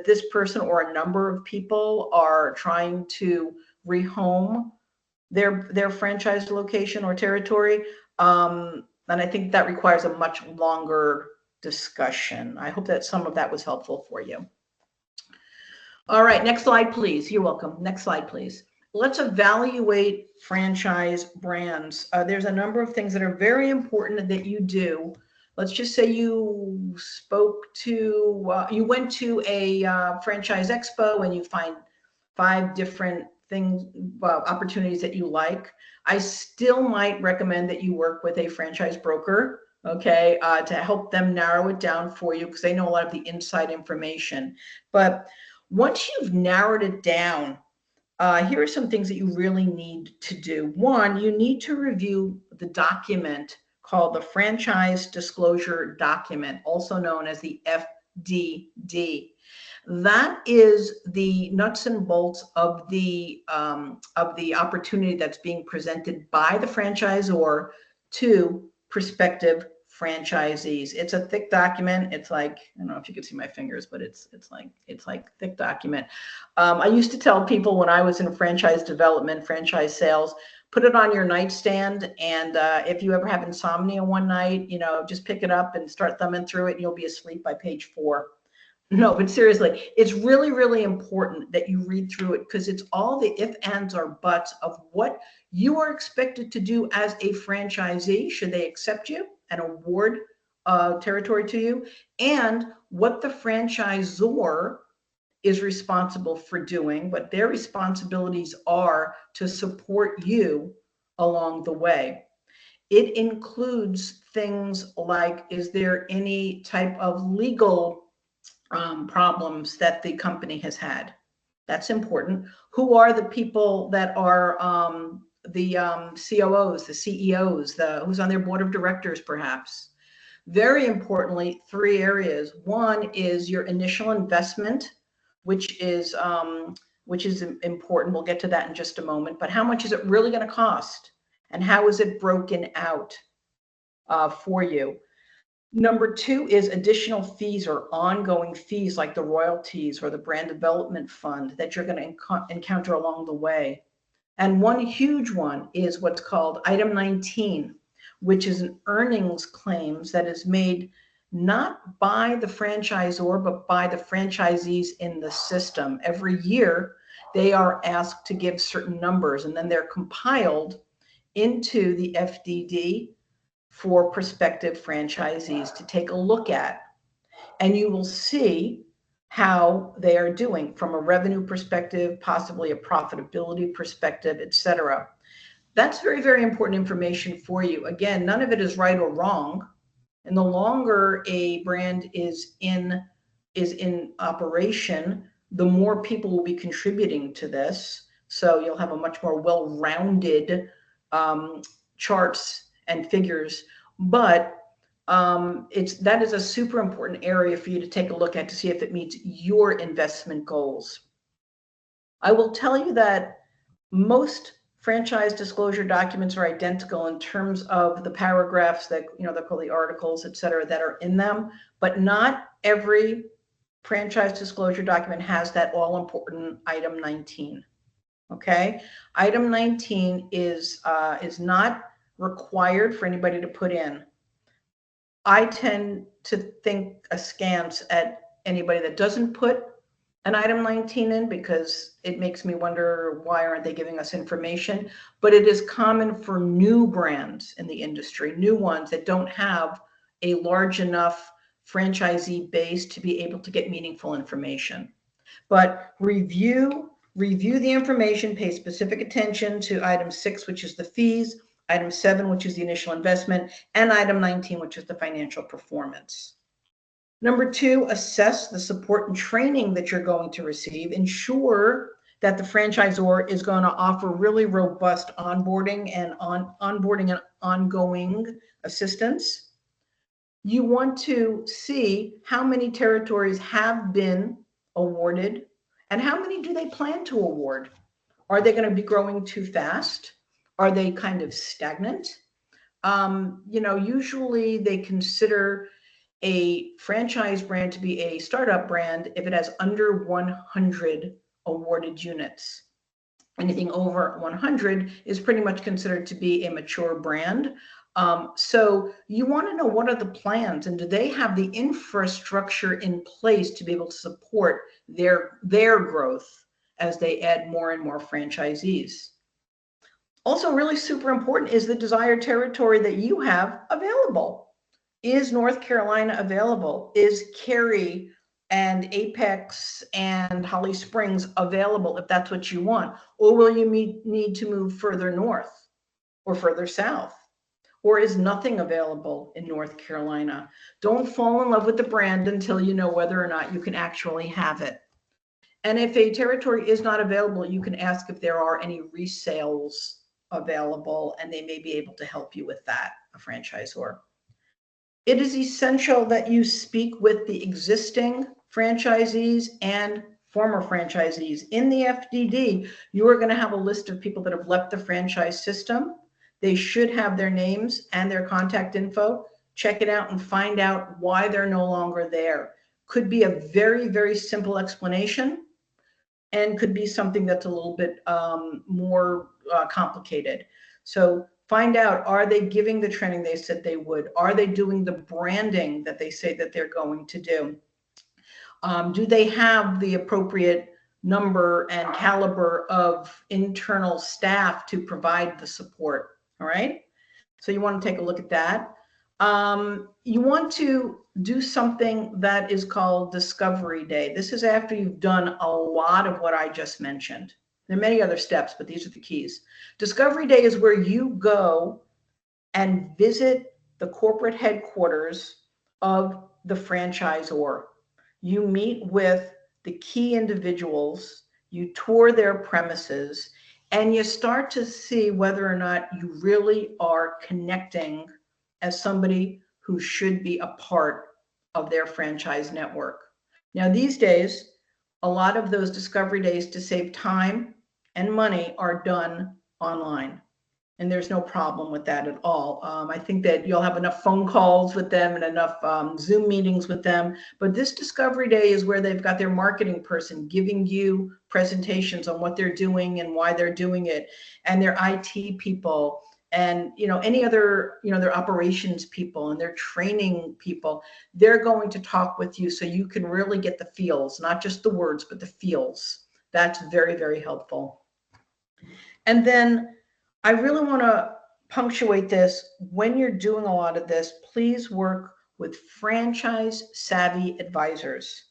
this person or a number of people are trying to rehome their franchise location or territory. And I think that requires a much longer discussion. I hope that some of that was helpful for you. All right, next slide, please. You're welcome. Next slide, please. Let's evaluate franchise brands. There's a number of things that are very important that you do. Let's just say you you went to a franchise expo and you find 5 different things, opportunities that you like. I still might recommend that you work with a franchise broker, okay, to help them narrow it down for you because they know a lot of the inside information. But once you've narrowed it down, here are some things that you really need to do. One, you need to review the document called the Franchise Disclosure Document, also known as the FDD. That is the nuts and bolts of the opportunity that's being presented by the franchisor to prospective franchisees. It's a thick document. It's like, I don't know if you can see my fingers, but it's like thick document. I used to tell people when I was in franchise development, franchise sales, put it on your nightstand, and if you ever have insomnia one night, just pick it up and start thumbing through it, and you'll be asleep by page 4. No, but seriously, it's really, really important that you read through it because it's all the if, ands, or buts of what you are expected to do as a franchisee, should they accept you and award territory to you, and what the franchisor is responsible for doing, what their responsibilities are to support you along the way. It includes things like, is there any type of legal problems that the company has had? That's important. Who are the people that are the COOs, the CEOs, who's on their board of directors, perhaps? Very importantly, 3 areas. One is your initial investment, which is important. We'll get to that in just a moment. But how much is it really going to cost, and how is it broken out for you? Number 2 is additional fees or ongoing fees like the royalties or the brand development fund that you're going to encounter along the way. And one huge one is what's called item 19, which is an earnings claims that is made not by the franchisor, but by the franchisees in the system. Every year, they are asked to give certain numbers, and then they're compiled into the FDD for prospective franchisees to take a look at. And you will see how they are doing from a revenue perspective, possibly a profitability perspective, etc. That's very, very important information for you. Again, none of it is right or wrong. And the longer a brand is in operation, the more people will be contributing to this. So you'll have a much more well-rounded charts and figures, but that is a super important area for you to take a look at to see if it meets your investment goals. I will tell you that most franchise disclosure documents are identical in terms of the paragraphs that, they're called the articles, et cetera, that are in them, but not every franchise disclosure document has that all important item 19. Okay, item 19 is not required for anybody to put in. I tend to think askance at anybody that doesn't put an item 19 in because it makes me wonder why aren't they giving us information, but it is common for new brands in the industry, new ones that don't have a large enough franchisee base to be able to get meaningful information. But review the information, pay specific attention to item 6, which is the fees, item 7, which is the initial investment, and item 19, which is the financial performance. Number 2, assess the support and training that you're going to receive. Ensure that the franchisor is going to offer really robust onboarding and ongoing assistance. You want to see how many territories have been awarded and how many do they plan to award. Are they going to be growing too fast? Are they kind of stagnant? Usually they consider a franchise brand to be a startup brand if it has under 100 awarded units. Anything over 100 is pretty much considered to be a mature brand. So you want to know, what are the plans, and do they have the infrastructure in place to be able to support their growth as they add more and more franchisees? Also, really super important is the desired territory that you have available. Is North Carolina available? Is Cary and Apex and Holly Springs available if that's what you want? Or will you need to move further north or further south? Or is nothing available in North Carolina? Don't fall in love with the brand until you know whether or not you can actually have it. And if a territory is not available, you can ask if there are any resales available, and they may be able to help you with that, a franchisor. It is essential that you speak with the existing franchisees and former franchisees. In the FDD, you are going to have a list of people that have left the franchise system. They should have their names and their contact info. Check it out and find out why they're no longer there. Could be a very, very simple explanation, and could be something that's a little bit more complicated. So find out, are they giving the training they said they would? Are they doing the branding that they say that they're going to do? Do they have the appropriate number and caliber of internal staff to provide the support? All right. So you want to take a look at that. You want to do something that is called Discovery Day. This is after you've done a lot of what I just mentioned. There are many other steps, but these are the keys. Discovery Day is where you go and visit the corporate headquarters of the franchisor. You meet with the key individuals, you tour their premises, and you start to see whether or not you really are connecting as somebody who should be a part of their franchise network. Now, these days, a lot of those discovery days, to save time and money, are done online. And there's no problem with that at all. I think that you'll have enough phone calls with them and enough Zoom meetings with them. But this Discovery Day is where they've got their marketing person giving you presentations on what they're doing and why they're doing it, and their IT people, and any other their operations people and their training people. They're going to talk with you so you can really get the feels, not just the words, but the feels. That's very, very helpful. And then I really want to punctuate this. When you're doing a lot of this, please work with franchise savvy advisors,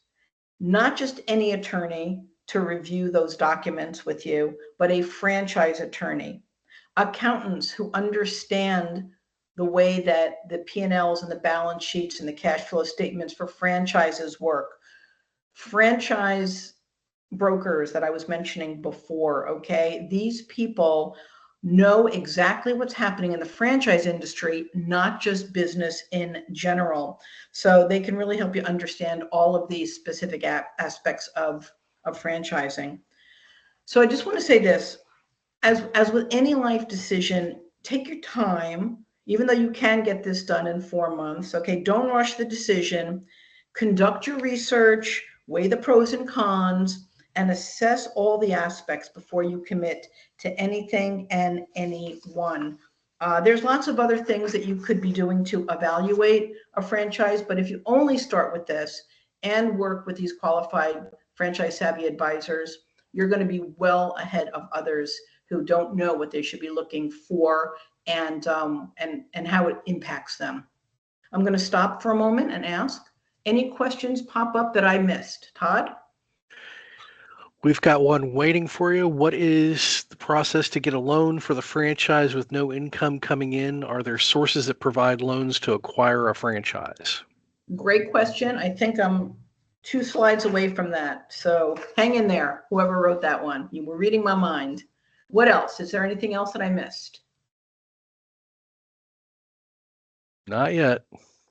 not just any attorney to review those documents with you, but a franchise attorney. Accountants who understand the way that the P&Ls and the balance sheets and the cash flow statements for franchises work. Franchise brokers that I was mentioning before, okay? These people know exactly what's happening in the franchise industry, not just business in general. So they can really help you understand all of these specific aspects of franchising. So I just want to say this, as with any life decision, take your time, even though you can get this done in 4 months, okay? Don't rush the decision. Conduct your research, weigh the pros and cons, and assess all the aspects before you commit to anything and anyone. There's lots of other things that you could be doing to evaluate a franchise, but if you only start with this and work with these qualified franchise savvy advisors, you're going to be well ahead of others who don't know what they should be looking for and how it impacts them. I'm going to stop for a moment and ask, any questions pop up that I missed? Todd? We've got one waiting for you. What is the process to get a loan for the franchise with no income coming in? Are there sources that provide loans to acquire a franchise? Great question. I think I'm 2 slides away from that. So hang in there, whoever wrote that one. You were reading my mind. What else? Is there anything else that I missed? Not yet.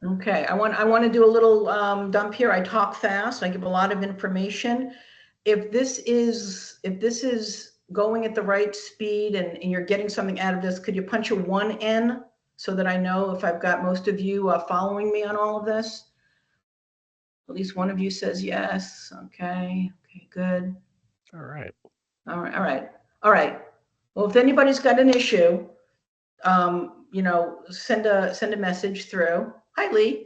Okay, I want to do a little dump here. I talk fast. I give a lot of information. If this is going at the right speed and you're getting something out of this, could you punch a 1N so that I know if I've got most of you following me on all of this? At least one of you says yes. Okay, good. All right. All right. Well, if anybody's got an issue, send a message through. Hi, Lee.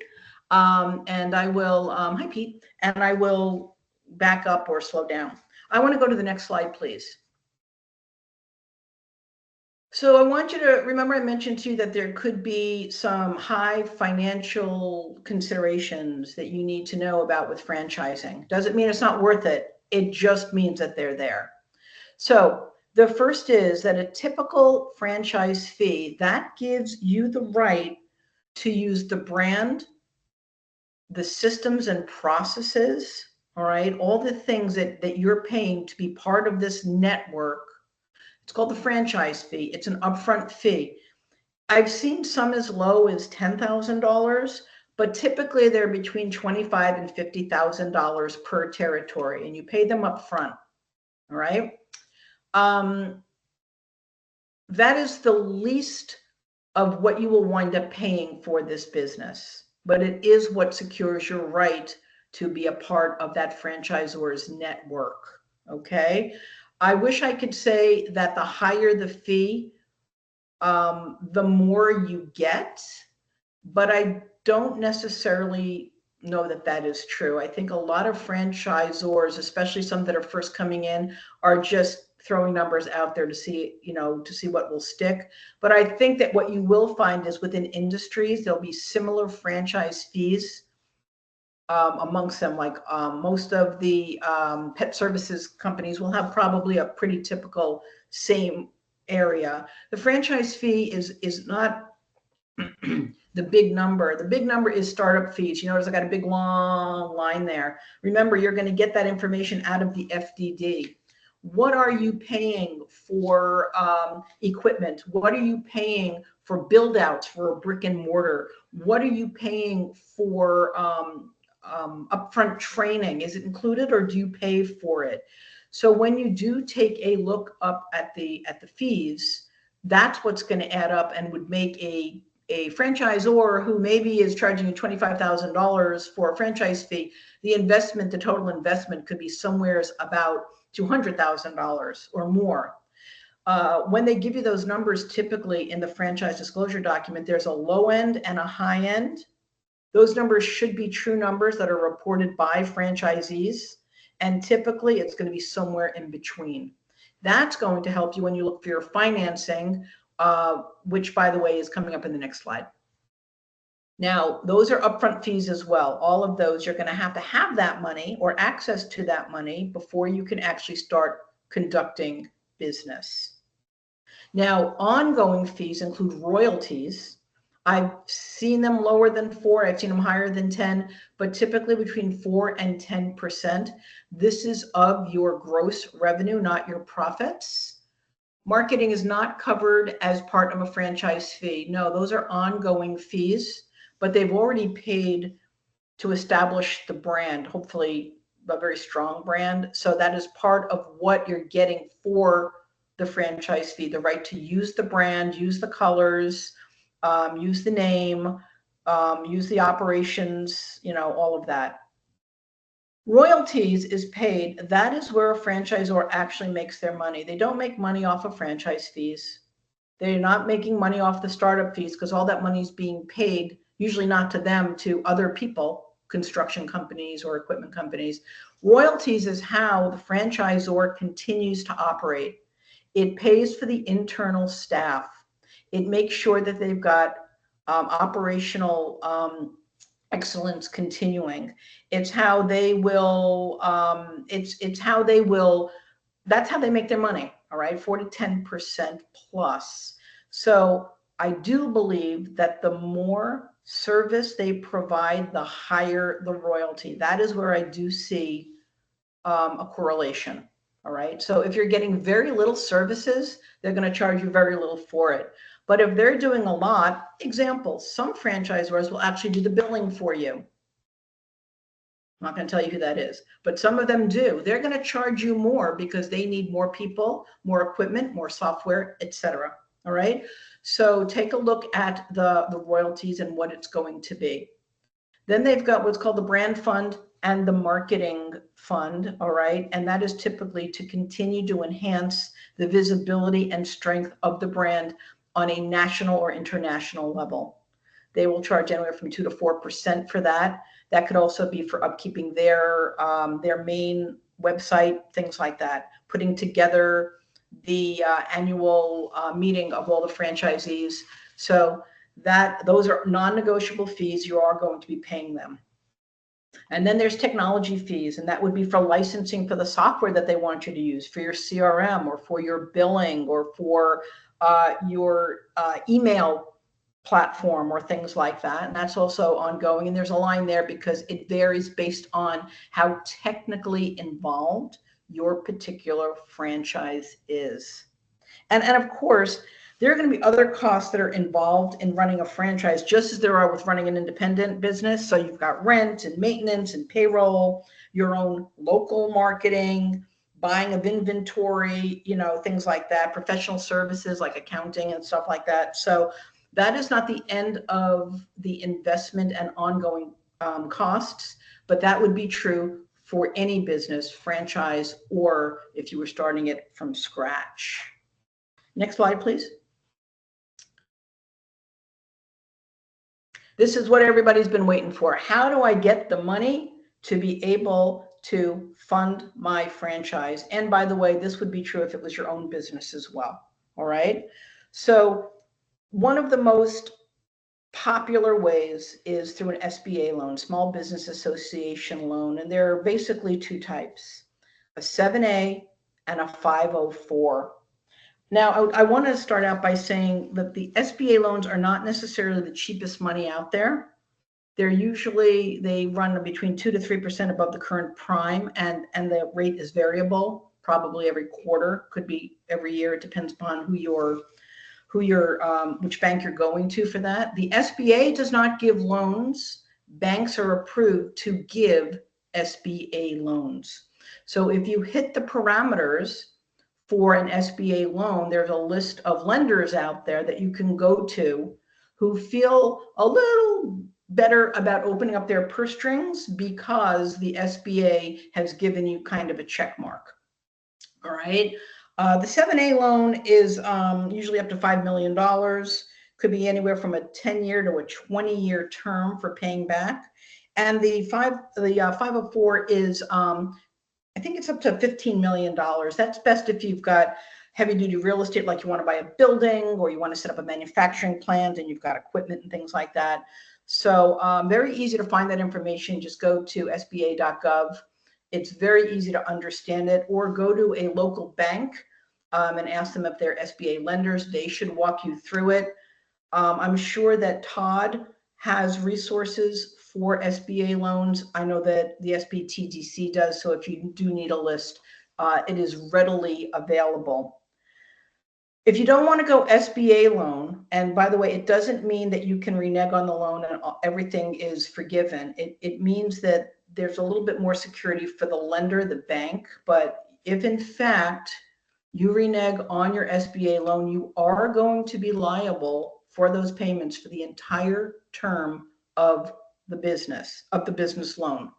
And I will, hi, Pete. And I will back up or slow down. I want to go to the next slide, please. So I want you to remember I mentioned to you that there could be some high financial considerations that you need to know about with franchising. Doesn't mean it's not worth it. It just means that they're there. So the first is that a typical franchise fee, that gives you the right to use the brand, the systems and processes, all right, all the things that you're paying to be part of this network. It's called the franchise fee. It's an upfront fee. I've seen some as low as $10,000, but typically they're between $25,000 and $50,000 per territory, and you pay them up front. All right. That is the least of what you will wind up paying for this business, but it is what secures your right to be a part of that franchisor's network. Okay. I wish I could say that the higher the fee, the more you get, but I don't necessarily know that that is true. I think a lot of franchisors, especially some that are first coming in, are just throwing numbers out there to see, to see what will stick. But I think that what you will find is within industries, there'll be similar franchise fees amongst them. Like most of the pet services companies will have probably a pretty typical same area. The franchise fee is not the big number. The big number is startup fees. You notice I got a big long line there. Remember, you're going to get that information out of the FDD. What are you paying for equipment? What are you paying for build outs for a brick and mortar? What are you paying for upfront training? Is it included or do you pay for it? So when you do take a look up at the fees, that's what's going to add up and would make a franchisor who maybe is charging you $25,000 for a franchise fee, the total investment could be somewhere about $200,000 or more. When they give you those numbers, typically in the franchise disclosure document, there's a low end and a high end. Those numbers should be true numbers that are reported by franchisees, and typically it's going to be somewhere in between. That's going to help you when you look for your financing, which, by the way, is coming up in the next slide. Now, those are upfront fees as well. All of those, you're going to have that money or access to that money before you can actually start conducting business. Now, ongoing fees include royalties. I've seen them lower than 4. I've seen them higher than 10, but typically between 4 and 10%. This is of your gross revenue, not your profits. Marketing is not covered as part of a franchise fee. No, those are ongoing fees, but they've already paid to establish the brand, hopefully a very strong brand. So that is part of what you're getting for the franchise fee, the right to use the brand, use the colors, use the name, use the operations, all of that. Royalties is paid. That is where a franchisor actually makes their money. They don't make money off of franchise fees. They're not making money off the startup fees because all that money is being paid, usually not to them, to other people, construction companies or equipment companies. Royalties is how the franchisor continues to operate. It pays for the internal staff. It makes sure that they've got operational excellence continuing. It's how they will, it's how they will, that's how they make their money, all right, 4 to 10% plus. So I do believe that the more service they provide, the higher the royalty. That is where I do see a correlation, all right? So if you're getting very little services, they're going to charge you very little for it. But if they're doing a lot, examples, some franchisors will actually do the billing for you. I'm not going to tell you who that is, but some of them do. They're going to charge you more because they need more people, more equipment, more software, etc. All right. So take a look at the royalties and what it's going to be. Then they've got what's called the brand fund and the marketing fund. All right. And that is typically to continue to enhance the visibility and strength of the brand on a national or international level. They will charge anywhere from 2 to 4% for that. That could also be for upkeeping their main website, things like that, putting together the annual meeting of all the franchisees. So those are non-negotiable fees. You are going to be paying them. And then there's technology fees, and that would be for licensing for the software that they want you to use for your CRM or for your billing or for your email platform or things like that. And that's also ongoing. And there's a line there because it varies based on how technically involved your particular franchise is. And of course, there are going to be other costs that are involved in running a franchise, just as there are with running an independent business. So you've got rent and maintenance and payroll, your own local marketing, buying of inventory, things like that, professional services like accounting and stuff like that. So that is not the end of the investment and ongoing costs, but that would be true for any business, franchise, or if you were starting it from scratch. Next slide, please. This is what everybody's been waiting for. How do I get the money to be able to fund my franchise? And by the way, this would be true if it was your own business as well. All right. So one of the most popular ways is through an SBA loan, Small Business Association loan. And there are basically two types, a 7A and a 504. Now, I want to start out by saying that the SBA loans are not necessarily the cheapest money out there. They run between 2 to 3% above the current prime, and the rate is variable, probably every quarter, could be every year. It depends upon which bank you're going to for that. The SBA does not give loans. Banks are approved to give SBA loans. So if you hit the parameters for an SBA loan, there's a list of lenders out there that you can go to who feel a little better about opening up their purse strings because the SBA has given you kind of a check mark. All right. The 7A loan is usually up to $5 million. Could be anywhere from a 10-year to a 20-year term for paying back. And the 504 is I think it's up to $15 million. That's best if you've got heavy duty real estate, like you want to buy a building or you want to set up a manufacturing plant and you've got equipment and things like that. So very easy to find that information. Just go to sba.gov. It's very easy to understand it, or go to a local bank and ask them if they're SBA lenders. They should walk you through it. I'm sure that Todd has resources for SBA loans. I know that the SBTDC does. So if you do need a list, it is readily available. If you don't want to go SBA loan, and by the way, it doesn't mean that you can renege on the loan and everything is forgiven. It means that there's a little bit more security for the lender, the bank. But if in fact you renege on your SBA loan, you are going to be liable for those payments for the entire term of the business loan.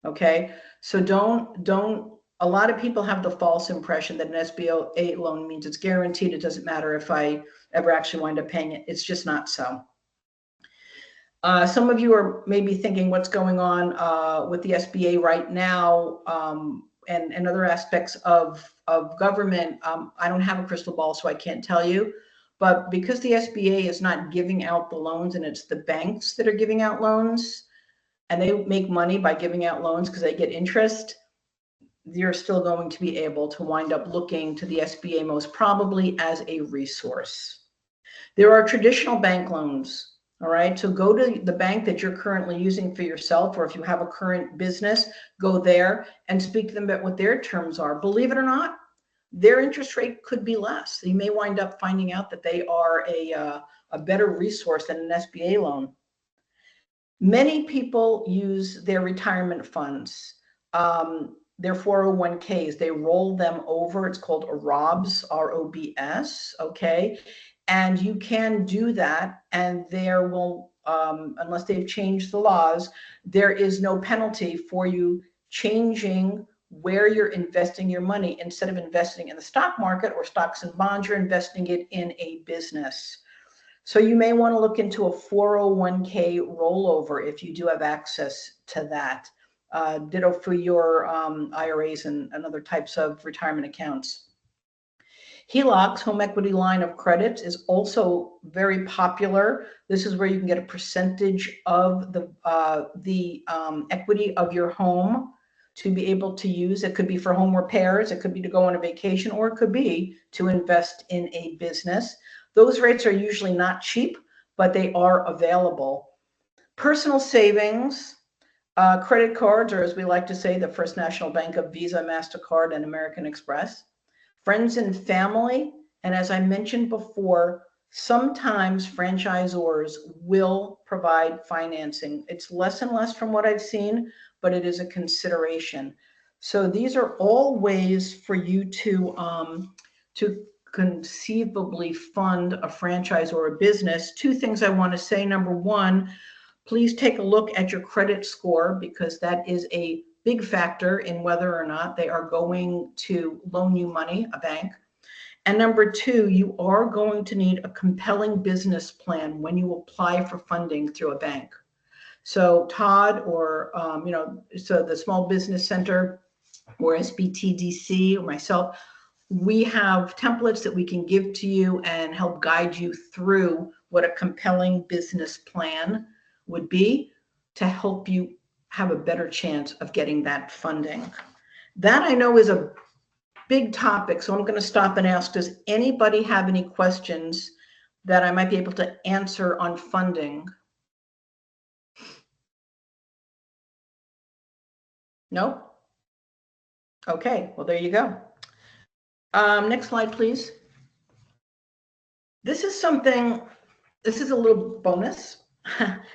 Okay. So a lot of people have the false impression that an SBA loan means it's guaranteed. It doesn't matter if I ever actually wind up paying it. It's just not so. Some of you are maybe thinking what's going on with the SBA right now, and other aspects of government. I don't have a crystal ball, so I can't tell you. But because the SBA is not giving out the loans and it's the banks that are giving out loans, and they make money by giving out loans because they get interest, you're still going to be able to wind up looking to the SBA most probably as a resource. There are traditional bank loans. All right, so go to the bank that you're currently using for yourself, or if you have a current business, go there and speak to them about what their terms are. Believe it or not, their interest rate could be less. You may wind up finding out that they are a better resource than an SBA loan. Many people use their retirement funds, their 401ks, they roll them over. It's called a ROBS, ROBS, okay? And you can do that, and there will, unless they've changed the laws, there is no penalty for you changing where you're investing your money. Instead of investing in the stock market or stocks and bonds, you're investing it in a business. So you may want to look into a 401k rollover if you do have access to that. Ditto for your IRAs and other types of retirement accounts. HELOCs, home equity line of credit, is also very popular. This is where you can get a percentage of the equity of your home to be able to use. It could be for home repairs, it could be to go on a vacation, or it could be to invest in a business. Those rates are usually not cheap, but they are available. Personal savings, credit cards, or as we like to say, the First National Bank of Visa, MasterCard, and American Express. Friends and family, and as I mentioned before, sometimes franchisors will provide financing. It's less and less from what I've seen, but it is a consideration. So these are all ways for you to conceivably fund a franchise or a business. Two things I want to say. Number one, please take a look at your credit score, because that is a big factor in whether or not they are going to loan you money, a bank. And number two, you are going to need a compelling business plan when you apply for funding through a bank. So Todd, or so the Small Business Center or SBTDC or myself, we have templates that we can give to you and help guide you through what a compelling business plan would be to help you have a better chance of getting that funding. That I know is a big topic, so I'm going to stop and ask, does anybody have any questions that I might be able to answer on funding? No? Okay, well, there you go. Next slide, please. This is a little bonus.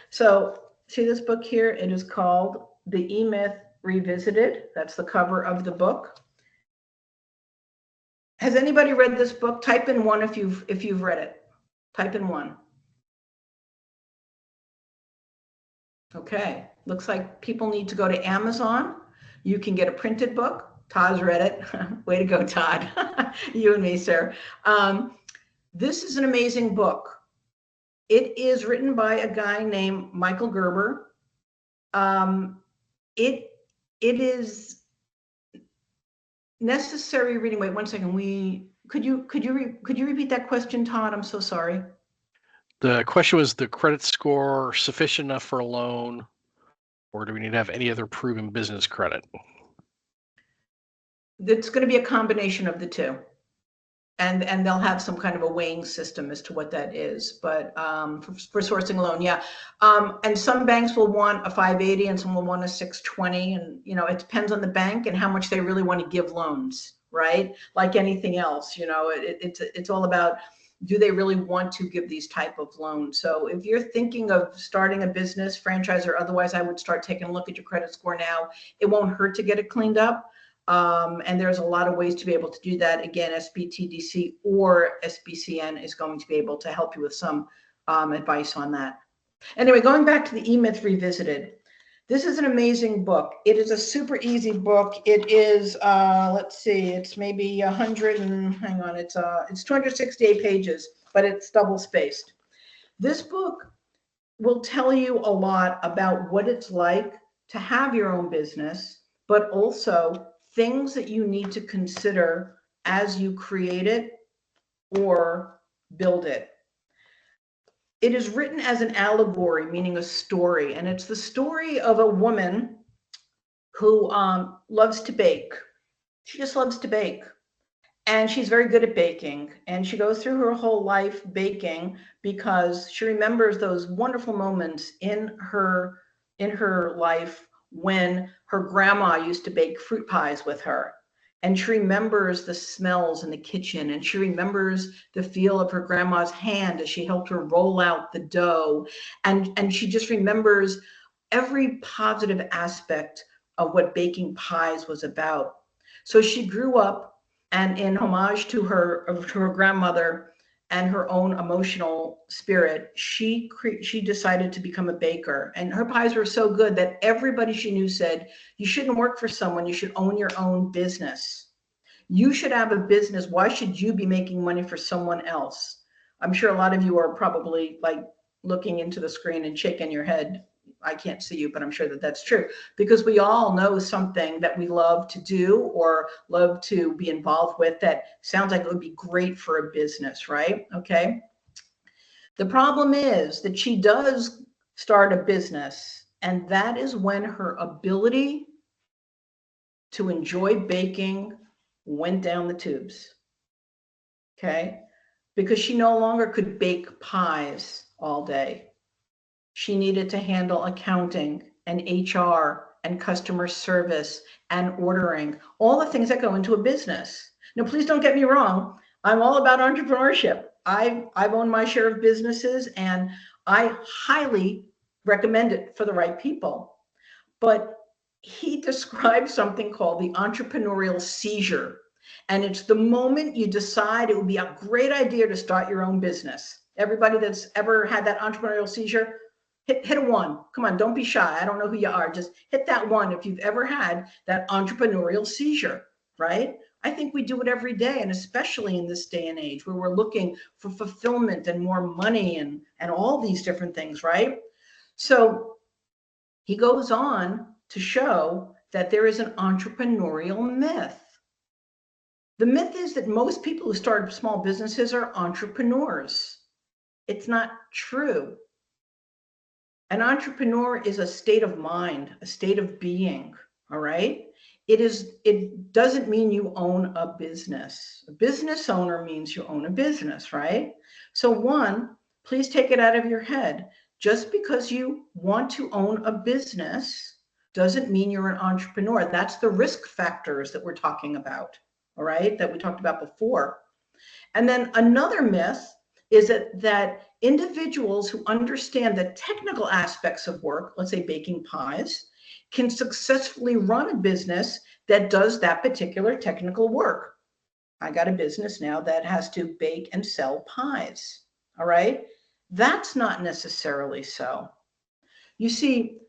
So see this book here? It is called The E-Myth Revisited. That's the cover of the book. Has anybody read this book? Type in one if you've read it. Type in one. Okay, looks like people need to go to Amazon. You can get a printed book. Todd's read it. Way to go, Todd. You and me, sir. This is an amazing book. It is written by a guy named Michael Gerber. It is necessary reading. Wait 1 second. Could you repeat that question, Todd? I'm so sorry. The question was, the credit score sufficient enough for a loan, or do we need to have any other proven business credit? It's going to be a combination of the two. And they'll have some kind of a weighing system as to what that is. But for sourcing a loan, yeah. And some banks will want a 580 and some will want a 620. And, it depends on the bank and how much they really want to give loans, right? Like anything else, it's all about, do they really want to give these type of loans? So if you're thinking of starting a business, franchise or otherwise, I would start taking a look at your credit score now. It won't hurt to get it cleaned up. And there's a lot of ways to be able to do that. Again, SBTDC or SBCN is going to be able to help you with some advice on that. Anyway, going back to the E-Myth Revisited. This is an amazing book. It is a super easy book. It is, let's see, it's maybe 100 and, hang on, it's 268 pages, but it's double spaced. This book will tell you a lot about what it's like to have your own business, but also things that you need to consider as you create it or build it. It is written as an allegory, meaning a story, and it's the story of a woman who loves to bake. She just loves to bake. And she's very good at baking. And she goes through her whole life baking because she remembers those wonderful moments in her life when her grandma used to bake fruit pies with her. And she remembers the smells in the kitchen, and she remembers the feel of her grandma's hand as she helped her roll out the dough. And she just remembers every positive aspect of what baking pies was about. So she grew up, and in homage to her grandmother and her own emotional spirit, she decided to become a baker. And her pies were so good that everybody she knew said, you shouldn't work for someone, you should own your own business. You should have a business. Why should you be making money for someone else? I'm sure a lot of you are probably like looking into the screen and shaking your head. I can't see you, but I'm sure that that's true, because we all know something that we love to do or love to be involved with that sounds like it would be great for a business, right? Okay. The problem is that she does start a business, and that is when her ability to enjoy baking went down the tubes. Okay. Because she no longer could bake pies all day. She needed to handle accounting and HR and customer service and ordering, all the things that go into a business. Now, please don't get me wrong. I'm all about entrepreneurship. I've owned my share of businesses, and I highly recommend it for the right people. But he described something called the entrepreneurial seizure. And it's the moment you decide it would be a great idea to start your own business. Everybody that's ever had that entrepreneurial seizure, hit a one. Come on, don't be shy. I don't know who you are. Just hit that one if you've ever had that entrepreneurial seizure, right? I think we do it every day, and especially in this day and age where we're looking for fulfillment and more money and all these different things, right? So he goes on to show that there is an entrepreneurial myth. The myth is that most people who start small businesses are entrepreneurs. It's not true. An entrepreneur is a state of mind, a state of being, all right? It doesn't mean you own a business. A business owner means you own a business, right? So one, please take it out of your head. Just because you want to own a business doesn't mean you're an entrepreneur. That's the risk factors that we're talking about, all right? That we talked about before. And then another myth is that individuals who understand the technical aspects of work, let's say baking pies, can successfully run a business that does that particular technical work. I got a business now that has to bake and sell pies. All right. That's not necessarily so. You see,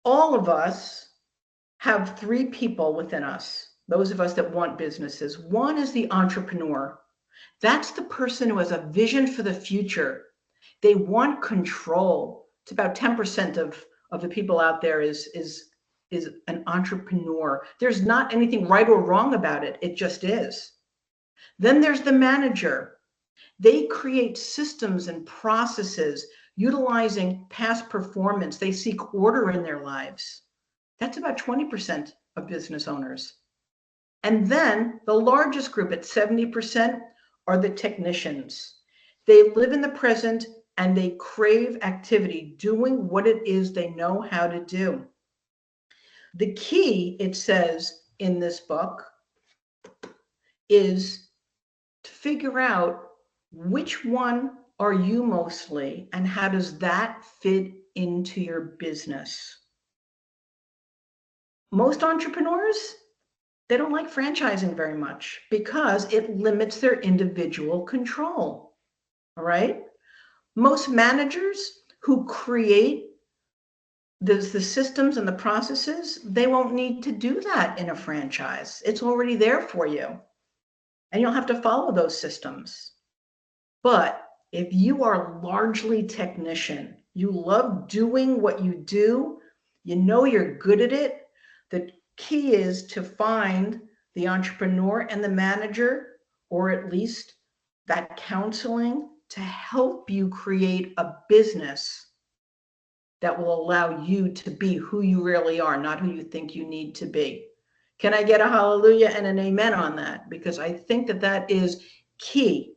all of us have three people within us, those of us that want businesses. One is the entrepreneur. That's the person who has a vision for the future. They want control. It's about 10% of the people out there is an entrepreneur. There's not anything right or wrong about it. It just is. Then there's the manager. They create systems and processes utilizing past performance. They seek order in their lives. That's about 20% of business owners. And then the largest group at 70% are the technicians. They live in the present and they crave activity, doing what it is they know how to do. The key, it says in this book, is to figure out which one are you mostly and how does that fit into your business. Most entrepreneurs, they don't like franchising very much because it limits their individual control. All right. Most managers who create the systems and the processes, they won't need to do that in a franchise. It's already there for you. And you'll have to follow those systems. But if you are largely technician, you love doing what you do, you know you're good at it. The key is to find the entrepreneur and the manager, or at least that counseling, to help you create a business that will allow you to be who you really are, not who you think you need to be. Can I get a hallelujah and an amen on that? Because I think that that is key.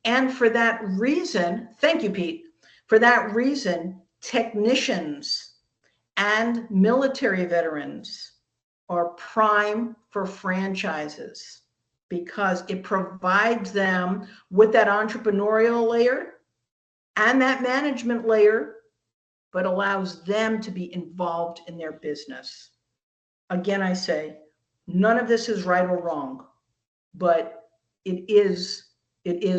And for that reason, thank you, Pete. For that reason, technicians and military veterans are prime for franchises because it provides them with that entrepreneurial layer and that management layer, but allows them to be involved in their business. Again, I say, none of this is right or wrong, but it is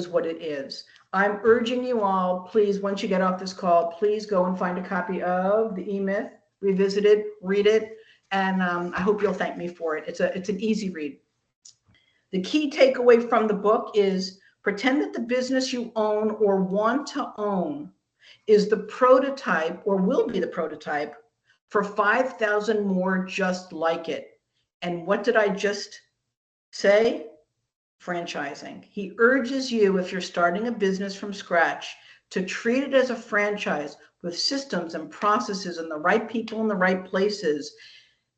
what it is. I'm urging you all, please, once you get off this call, please go and find a copy of the E-Myth, revisit it, read it, and I hope you'll thank me for it. It's an easy read. The key takeaway from the book is pretend that the business you own or want to own is the prototype or will be the prototype for 5,000 more just like it. And what did I just say? Franchising. He urges you, if you're starting a business from scratch, to treat it as a franchise with systems and processes and the right people in the right places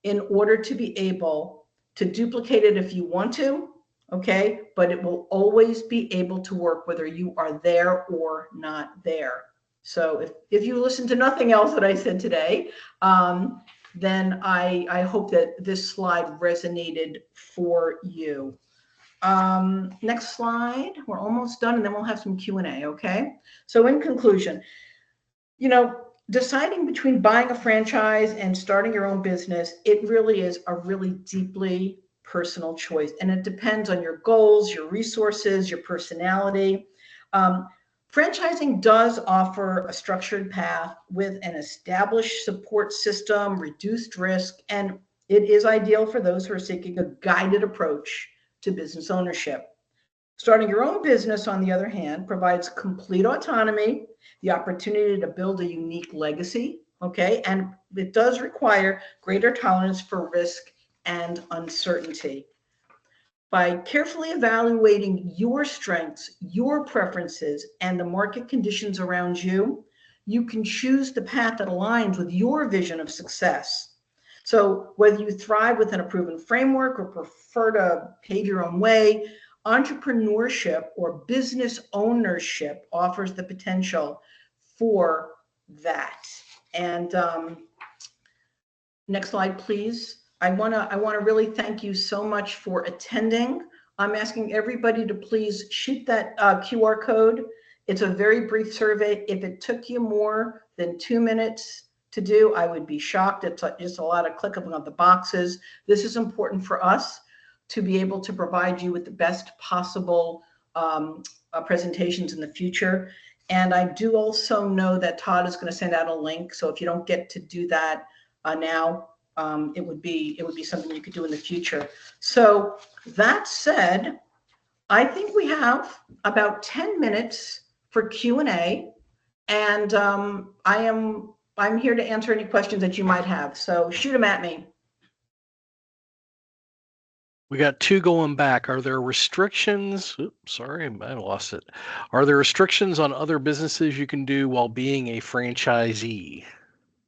in order to be able to duplicate it if you want to, okay? But it will always be able to work whether you are there or not there. So if you listen to nothing else that I said today, then I hope that this slide resonated for you. Next slide. We're almost done, and then we'll have some Q&A, okay? So in conclusion, you know, deciding between buying a franchise and starting your own business, it really is a really deeply personal choice, and it depends on your goals, your resources, your personality. Franchising does offer a structured path with an established support system, reduced risk, and it is ideal for those who are seeking a guided approach to business ownership. Starting your own business, on the other hand, provides complete autonomy, the opportunity to build a unique legacy, okay? And it does require greater tolerance for risk and uncertainty. By carefully evaluating your strengths, your preferences, and the market conditions around you, you can choose the path that aligns with your vision of success. So whether you thrive within a proven framework or prefer to pave your own way, entrepreneurship or business ownership offers the potential for that. And next slide, please. I want to really thank you so much for attending. I'm asking everybody to please shoot that QR code. It's a very brief survey. If it took you more than 2 minutes to do, I would be shocked. It's just a lot of clicking of the boxes. This is important for us to be able to provide you with the best possible presentations in the future. And I do also know that Todd is going to send out a link. So if you don't get to do that now, it would be something you could do in the future. So that said, I think we have about 10 minutes for Q&A, and I'm here to answer any questions that you might have. So shoot them at me. We got 2 going back. Are there restrictions? Oops, sorry, I lost it. Are there restrictions on other businesses you can do while being a franchisee?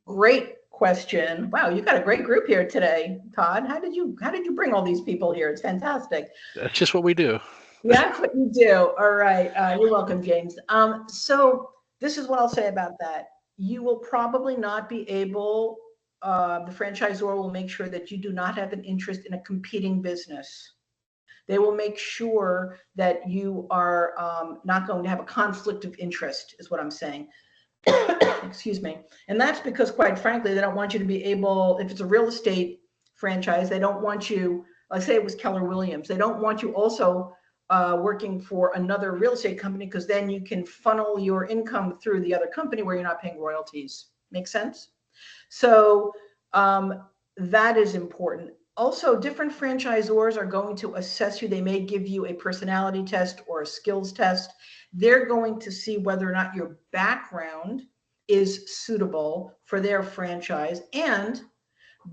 Great question. Wow, you got a great group here today, Todd. How did you bring all these people here? It's fantastic. That's just what we do. Yeah, that's what you do. All right. You're welcome, James. So this is what I'll say about that. You will probably not be able, the franchisor will make sure that you do not have an interest in a competing business. They will make sure that you are not going to have a conflict of interest, is what I'm saying. Excuse me. And that's because, quite frankly, they don't want you to be able, if it's a real estate franchise, they don't want you, let's say it was Keller Williams, they don't want you also working for another real estate company, because then you can funnel your income through the other company where you're not paying royalties. Make sense? So that is important. Also, different franchisors are going to assess you. They may give you a personality test or a skills test. They're going to see whether or not your background is suitable for their franchise, and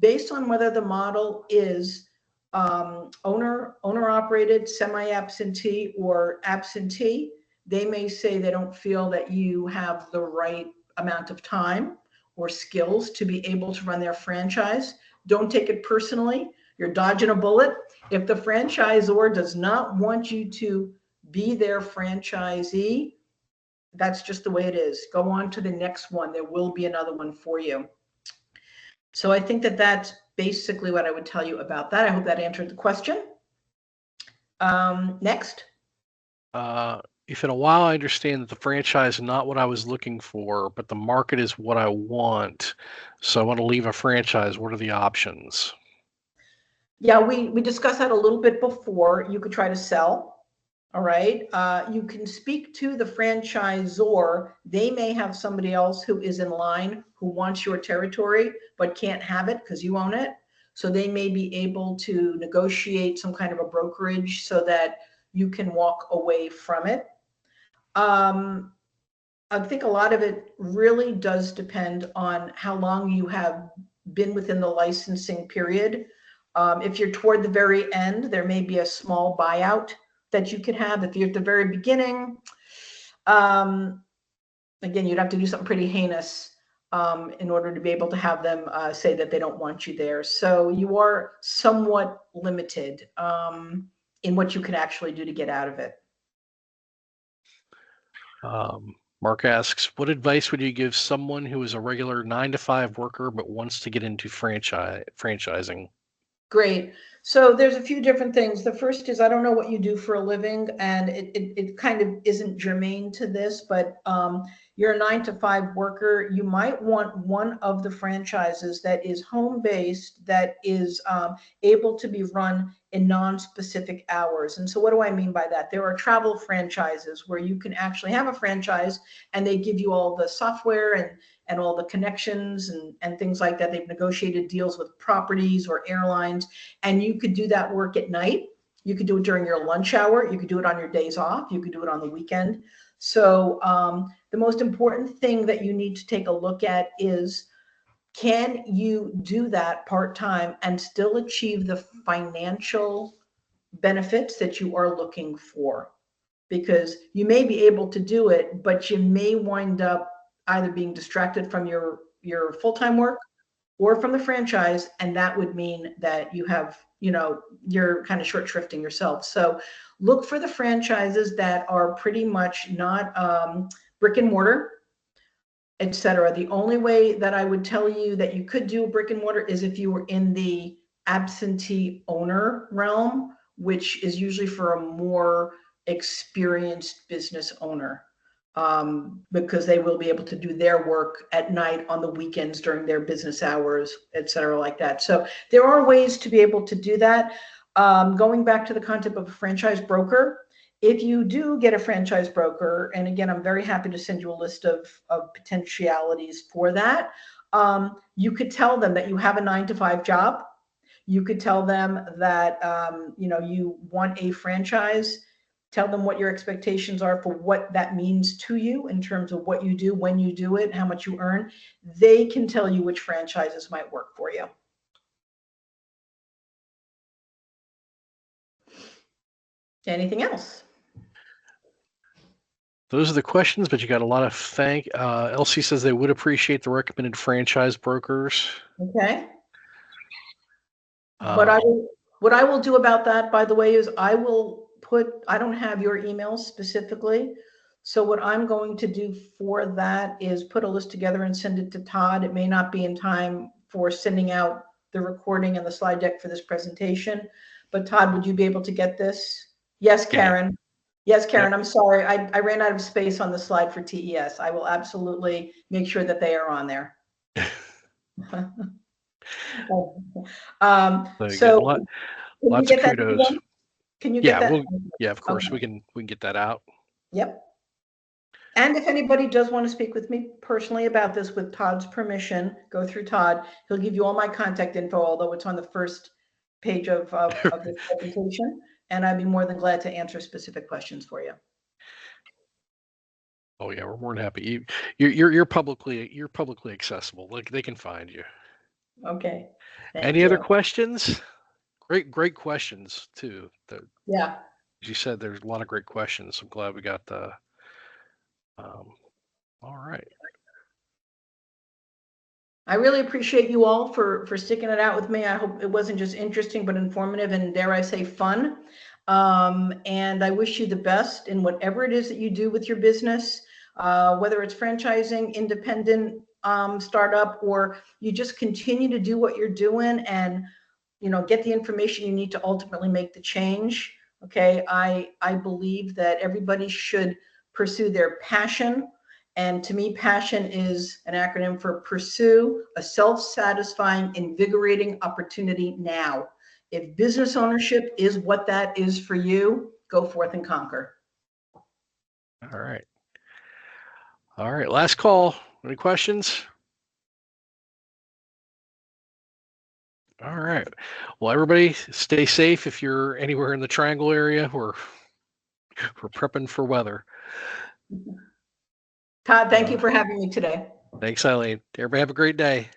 based on whether the model is owner operated, semi-absentee, or absentee, they may say they don't feel that you have the right amount of time or skills to be able to run their franchise. Don't take it personally. You're dodging a bullet. If the franchisor does not want you to be their franchisee, that's just the way it is. Go on to the next one. There will be another one for you. So I think that that's basically what I would tell you about that. I hope that answered the question. Next. If in a while I understand that the franchise is not what I was looking for, but the market is what I want, so I want to leave a franchise, what are the options? Yeah, we discussed that a little bit before. You could try to sell. All right. You can speak to the franchisor. They may have somebody else who is in line who wants your territory but can't have it because you own it. So they may be able to negotiate some kind of a brokerage so that you can walk away from it. I think a lot of it really does depend on how long you have been within the licensing period. If you're toward the very end, there may be a small buyout that you could have. If you're at the very beginning, again, you'd have to do something pretty heinous in order to be able to have them say that they don't want you there. So you are somewhat limited in what you can actually do to get out of it. Mark asks, what advice would you give someone who is a regular 9-to-5 worker but wants to get into franchising? Great. So there's a few different things. The first is, I don't know what you do for a living, and it kind of isn't germane to this, but you're a 9-to-5 worker. You might want one of the franchises that is home-based, that is able to be run in non-specific hours. And so what do I mean by that? There are travel franchises where you can actually have a franchise and they give you all the software and all the connections and things like that. They've negotiated deals with properties or airlines, and you could do that work at night. You could do it during your lunch hour. You could do it on your days off. You could do it on the weekend. So the most important thing that you need to take a look at is, can you do that part-time and still achieve the financial benefits that you are looking for? Because you may be able to do it, but you may wind up either being distracted from your full-time work or from the franchise, and that would mean that you have, you're kind of short shrifting yourself. So look for the franchises that are pretty much not brick and mortar, etc. The only way that I would tell you that you could do brick and mortar is if you were in the absentee owner realm, which is usually for a more experienced business owner, because they will be able to do their work at night, on the weekends, during their business hours, etc., like that. So there are ways to be able to do that. Going back to the concept of a franchise broker, if you do get a franchise broker, and again, I'm very happy to send you a list of potentialities for that, you could tell them that you have a 9-to-5 job. You could tell them that you want a franchise. Tell them what your expectations are for what that means to you in terms of what you do, when you do it, how much you earn. They can tell you which franchises might work for you. Anything else? Those are the questions, but you got a lot of Elsie says they would appreciate the recommended franchise brokers. Okay. But what I will do about that, by the way, is I don't have your email specifically. So what I'm going to do for that is put a list together and send it to Todd. It may not be in time for sending out the recording and the slide deck for this presentation, but Todd, would you be able to get this? Yes, Karen. Yeah. Yes, Karen, yep. I'm sorry. I ran out of space on the slide for TES. I will absolutely make sure that they are on there. So lots of kudos. Can you get that? Yeah, of course. Okay. We can get that out. Yep. And if anybody does want to speak with me personally about this, with Todd's permission, go through Todd. He'll give you all my contact info, although it's on the first page of this presentation. And I'd be more than glad to answer specific questions for you. Oh yeah, we're more than happy. You're publicly accessible. Like they can find you. Okay. Thank Any other you. questions? Great questions too. Yeah. As you said, there's a lot of great questions. I'm glad we got the. Um, all right. I really appreciate you all for sticking it out with me. I hope it wasn't just interesting, but informative and, dare I say, fun. And I wish you the best in whatever it is that you do with your business, whether it's franchising, independent startup, or you just continue to do what you're doing and get the information you need to ultimately make the change. Okay, I believe that everybody should pursue their passion. And to me, passion is an acronym for pursue a self-satisfying, invigorating opportunity now. If business ownership is what that is for you, go forth and conquer. All right. All right. Last call. Any questions? All right. Well, everybody stay safe if you're anywhere in the Triangle area. We're prepping for weather. Todd, thank you for having me today. Thanks, Eileen. Everybody have a great day.